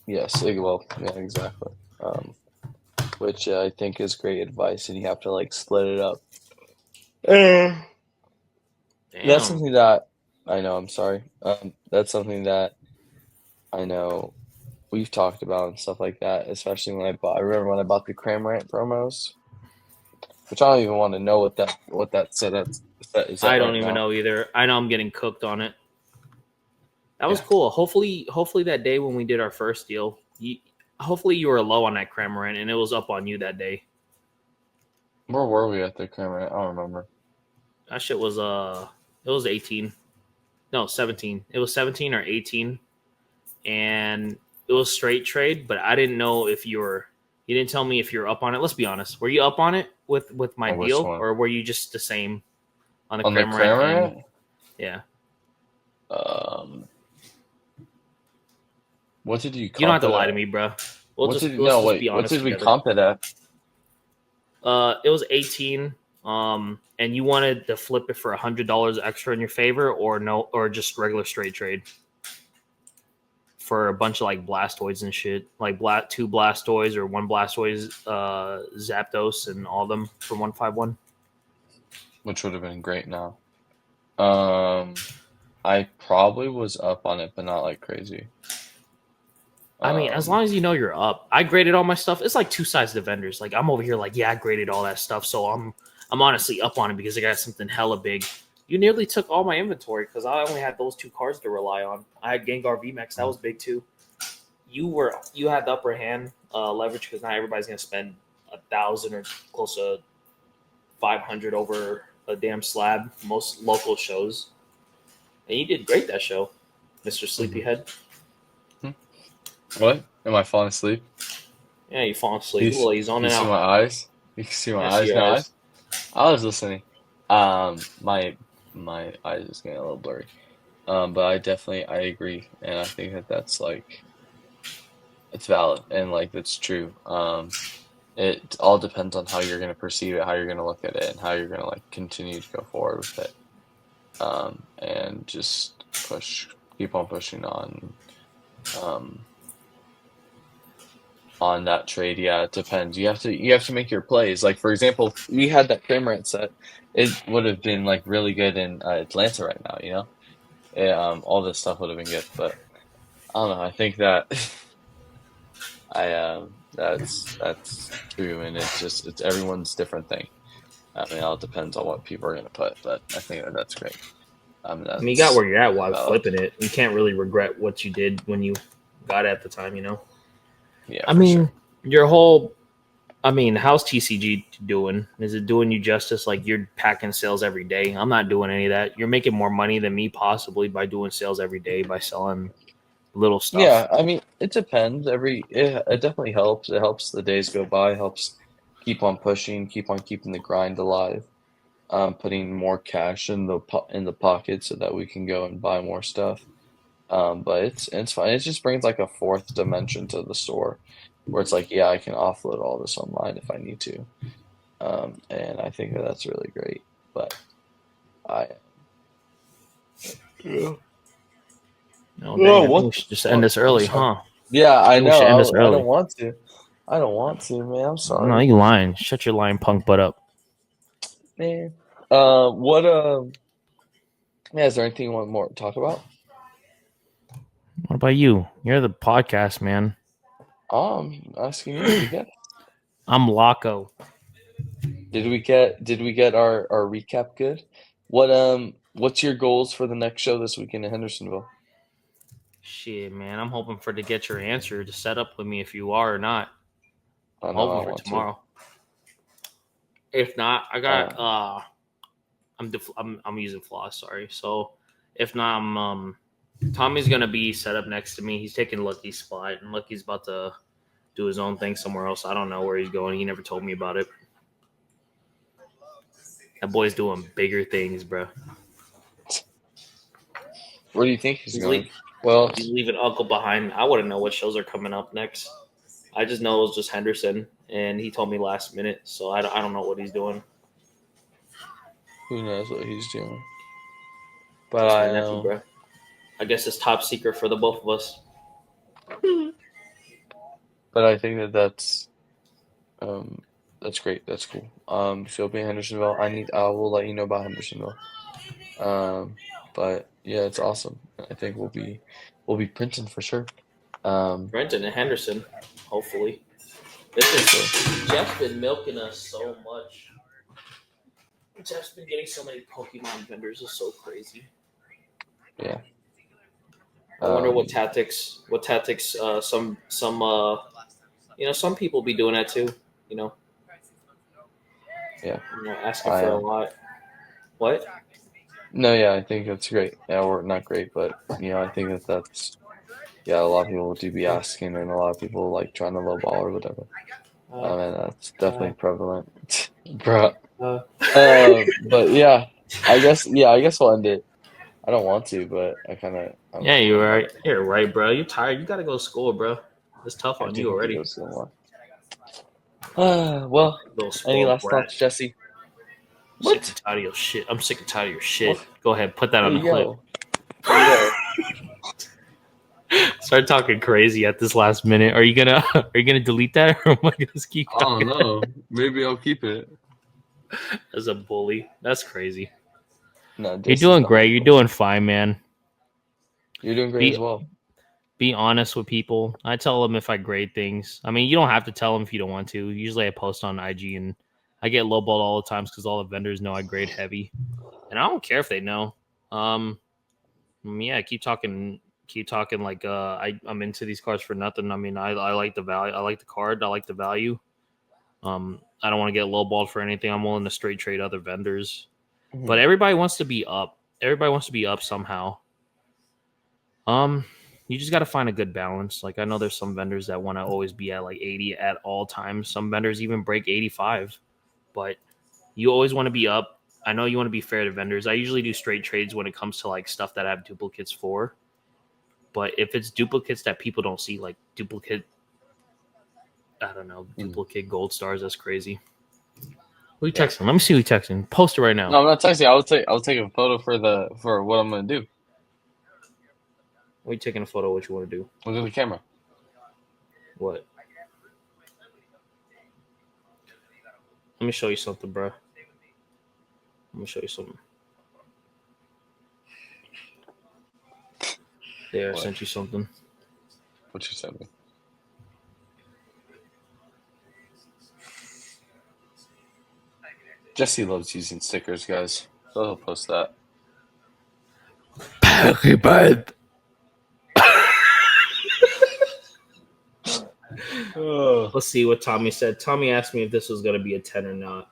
Yes, well, yeah, exactly. Which I think is great advice, and you have to like split it up. That's Damn. something that I know. I'm sorry. That's something that I know we've talked about and stuff like that. Especially when I remember when I bought the Cramorant promos, which I don't even want to know what that set is I at don't right even now. know either. I know I'm getting cooked on it. That was Yeah. cool. Hopefully that day when we did our first deal, hopefully you were low on that Cramorant and it was up on you that day. Where were we at the Cramorant? I don't remember. That shit was it was 18. No, 17. It was 17 or 18. And it was straight trade, but I didn't know if you didn't tell me if you're up on it. Let's be honest. Were you up on it with my On which deal, one? or were you just the same on the On the Cramorant? And Cramorant? yeah, What did you you don't have comp to it lie to at? me, bro. What did Let's no just wait? be What honest did we together. comp it at? It was 18. And you wanted to flip it for $100 extra in your favor, or no, or just regular straight trade for a bunch of like Blastoids and shit, like two Blastoids or one Blastoise, Zapdos, and all of them for 151. Which would have been great now. I probably was up on it, but not like crazy. I mean, as long as you know you're up. I graded all my stuff. It's like two sides to vendors. Like I'm over here, like I graded all that stuff, so I'm honestly up on it because I got something hella big. You nearly took all my inventory because I only had those two cards to rely on. I had Gengar VMAX, that was big too. You had the upper hand leverage because not everybody's gonna spend 1,000 or close to 500 over a damn slab. Most local shows, and you did great that show, Mister Sleepyhead. What? Am I falling asleep? Yeah, you fall asleep. Well, he's on You and see my out. eyes? You can see my Yeah, I see eyes your now. eyes. I was listening. My eyes is getting a little blurry. But I agree, and I think that that's like it's valid and like that's true. It all depends on how you're gonna perceive it, how you're gonna look at it, and how you're gonna like continue to go forward with it. And just keep on pushing um, on that trade. Yeah, it depends. You have to make your plays. Like for example, if we had that Cramorant set, it would have been like really good in Atlanta right now. You know, all this stuff would have been good. But I don't know. I think that that's true, and it's everyone's different thing. I mean, it all depends on what people are gonna put. But I think that that's great. I mean, you got That's where you're at while valid. flipping it. You can't really regret what you did when you got it at the time, you know? Yeah, I for mean, sure. your whole, I mean, how's TCG doing? Is it doing you justice? Like you're packing sales every day. I'm not doing any of that. You're making more money than me possibly by doing sales every day by selling little stuff. Yeah, I mean, it depends. It definitely helps. It helps the days go by, helps keep on pushing, keep on keeping the grind alive. Putting more cash in the pocket so that we can go and buy more stuff. But it's fine. It just brings like a fourth dimension to the store, where it's like, yeah, I can offload all this online if I need to. And I think that that's really great. But I yeah. Oh, dang. Oh, I think we what the should just end fuck? this I'm early, sorry. huh? Yeah, I I think we should end this know. I don't early. want to. I don't want to, man. I'm No, sorry, you lying. Shut your lying punk butt up. man. What? Yeah. Is there anything you want more to talk about? What about you? You're the podcast, man. Asking you. The guest. I'm Laco. Did we get our recap good? What's your goals for the next show this weekend in Hendersonville? Shit, man. I'm hoping for to get your answer to set up with me if you are or not. I I'm know hoping I for want to. tomorrow. If not, I got Uh, I'm using floss, sorry. So if not, Tommy's gonna be set up next to me. He's taking Lucky's spot, and Lucky's about to do his own thing somewhere else. I don't know where he's going. He never told me about it. That boy's doing bigger things, bro. where do you think he's He's going? Well, He's leaving Uncle behind. I wouldn't know what shows are coming up next. I just know it was just Henderson, and he told me last minute, so I don't know what he's doing. who knows what he's doing? But That's I my nephew, know. bro. I guess it's top secret for the both of us. But I think that's great. That's cool. So he'll be in Hendersonville. I will let you know about Hendersonville. Um, but yeah, it's awesome. I think we'll be printing for sure. Brenton and Henderson, hopefully. This So is Jeff's been milking us so much. Jeff's been getting so many Pokemon vendors. It's so crazy. yeah. I wonder Um, some people be doing that too. You know, yeah. asking I for a lot. What? No, yeah, I think that's great. Yeah, or not great, but I think that's yeah, a lot of people do be asking, and a lot of people like trying to lowball or whatever. Uh, And that's uh, definitely prevalent, bro. uh. But I guess we'll end it. I don't want to, but Yeah, I'm you're about right. You're right, bro. You're tired. You gotta go to school, bro. It's tough I on do you have to already. go somewhere. Well, Little any spoiled last brat. thoughts, Jesse? Sick and What? tired of your shit. I'm sick and tired of your Well, shit. Go ahead, put that on there the you clip. go. There you go. Start talking crazy at this last minute. Are you gonna delete that, or am I gonna just keep I don't talking know. Maybe I'll keep it. as a bully? That's crazy. No, You're Jesse's doing not great. being You're bullied. doing fine, man. You're doing great as Be well. be honest with people. I tell them if I grade things. I mean, you don't have to tell them if you don't want to. Usually, I post on IG, and I get lowballed all the times because all the vendors know I grade heavy, and I don't care if they know. Um, yeah, keep talking. Like, I'm into these cards for nothing. I mean, I like the value. I like the card. I like the value. I don't want to get lowballed for anything. I'm willing to straight trade other vendors, but Mhm. everybody wants to be up. Everybody wants to be up somehow. Um, you just got to find a good balance. Like I know there's some vendors that want to always be at like 80 at all times. Some vendors even break 85, but you always want to be up. I know you want to be fair to vendors. I usually do straight trades when it comes to like stuff that I have duplicates for. But if it's duplicates that people don't see, like I don't know, Mhm. duplicate gold stars, that's crazy. Who you Yeah. texting? Let me see who you texting. Post it right now. No, I'm not texting. I'll take a photo for what I'm gonna do. What are you taking a photo of what you want to do? Look at the camera. What? Let me show you something, bro. Let me show you something. There, I What? sent you something. What you sent me? Jesse loves using stickers, guys. So he'll post that. Pokemon. Oh. Let's see what Tommy said. Tommy asked me if this was going to be a 10 or not.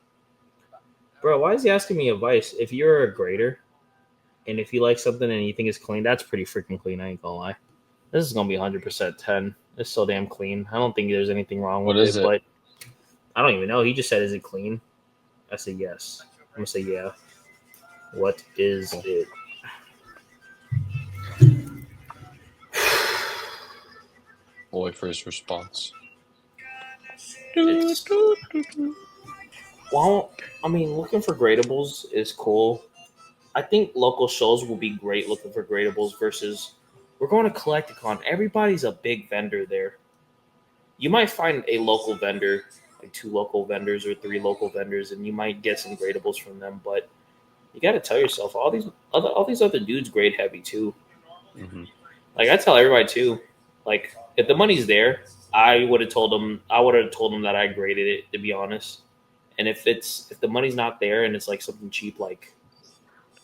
Bro, why is he asking me advice? If you're a grader and if you like something and you think it's clean, that's pretty freaking clean. I ain't going to lie. This is going to be 100% 10. It's so damn clean. I don't think there's anything wrong What with is it, it? but I don't even know. He just said, is it clean? I said, yes. I'm going to say, yeah. What is Cool. it? We'll wait for his response. It's, well, I mean, looking for gradables is cool. I think local shows will be great looking for gradables versus we're going to Collecticon. Everybody's a big vendor there. You might find a local vendor, like two local vendors or three local vendors, and you might get some gradables from them. But you got to tell yourself all these other dudes grade heavy too. Hmm. Like I tell everybody too. Like if the money's there, I would have told them. I would have told them that I graded it to be honest. And if the money's not there and it's like something cheap like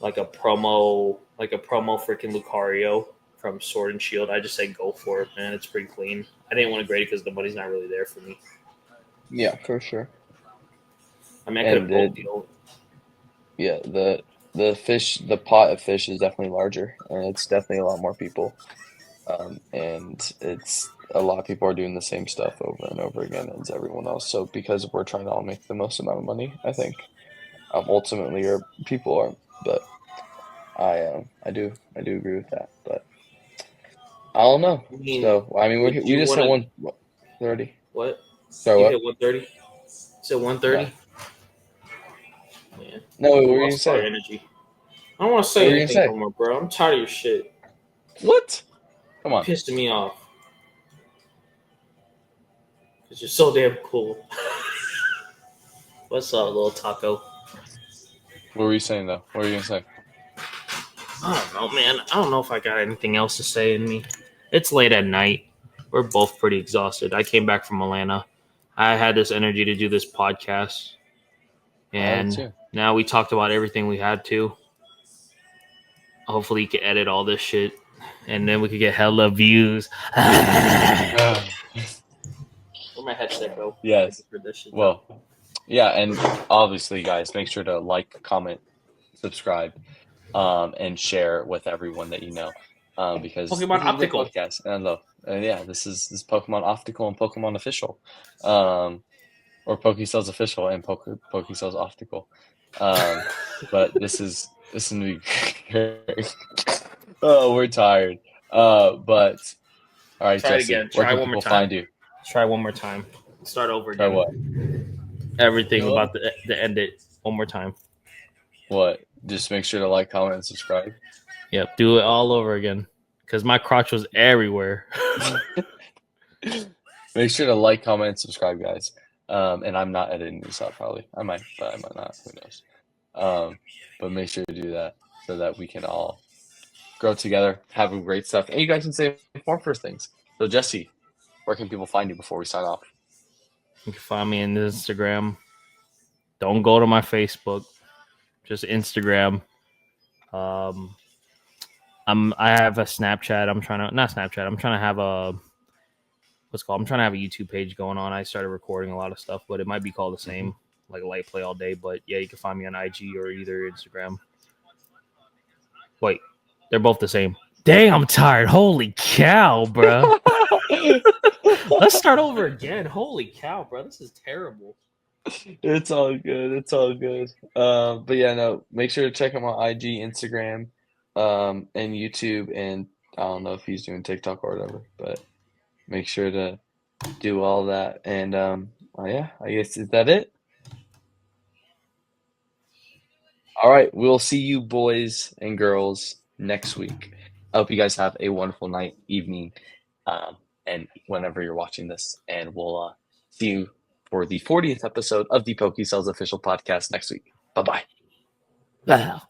a promo freaking Lucario from Sword and Shield, I just say go for it, man. It's pretty clean. I didn't want to grade it because the money's not really there for me. Yeah, for sure. I mean, I could And have both deal. yeah, the pot of fish is definitely larger, and it's definitely a lot more people. And it's a lot of people are doing the same stuff over and over again as everyone else. So because we're trying to all make the most amount of money, I think ultimately our people are. But I do agree with that. But I don't know. I mean, So I mean, would we you just hit wanna- 130. What? Sorry, You what? hit 130? So 130? Yeah. No, what You were you gonna lost our say? energy. I don't want to What say were you gonna anything say? no more, bro. I'm tired of your shit. What? Come You're on. pissing me off. Because you're so damn cool. What's up, little taco? What were you saying though? What were you gonna say? I don't know, man. I don't know if I got anything else to say in me. It's late at night. We're both pretty exhausted. I came back from Atlanta. I had this energy to do this podcast. I had it And too. now we talked about everything we had to. Hopefully you can edit all this shit. And then we could get hella views. Where'd my headset go? Yes. For this shit. Well, yeah, and obviously, guys, make sure to like, comment, subscribe, and share with everyone that you know, because Pokemon this is a good Optical. podcast, and I love. Yeah, this is Pokemon Optical and Pokemon Official, or PokeCells Official and PokeCells Optical. But this is gonna be great. Oh, we're tired. But all right, Try it Jesse, again. where Try can one more people time. find you? Try one more time. Start over Try again. what? Everything No. about the end it one more time. What? Just make sure to like, comment, and subscribe. Yep, do it all over again. Because my crotch was everywhere. Make sure to like, comment, and subscribe, guys. And I'm not editing this out, probably. I might, but I might not. Who knows? But make sure to do that so that we can all grow together, have great stuff, and you guys can stay informed for things. So, Jesse, where can people find you before we sign off? You can find me on Instagram. Don't go to my Facebook. Just Instagram. I have a Snapchat. I'm trying to have a I'm trying to have a YouTube page going on. I started recording a lot of stuff, but it might be called the same, like LightPlayAllDay. But yeah, you can find me on IG or either Instagram. Wait, they're both the same. Dang, I'm tired. Holy cow, bro. Let's start over again. Holy cow, bro. This is terrible. It's all good. It's all good. But yeah, no, make sure to check him on IG, Instagram, and YouTube. And I don't know if he's doing TikTok or whatever, but make sure to do all that. And yeah, I guess is that it? All right, we'll see you boys and girls next week. I hope you guys have a wonderful night, evening, and whenever you're watching this. And we'll see you for the 40th episode of the PokeCells official podcast next week. Bye-bye. Wow.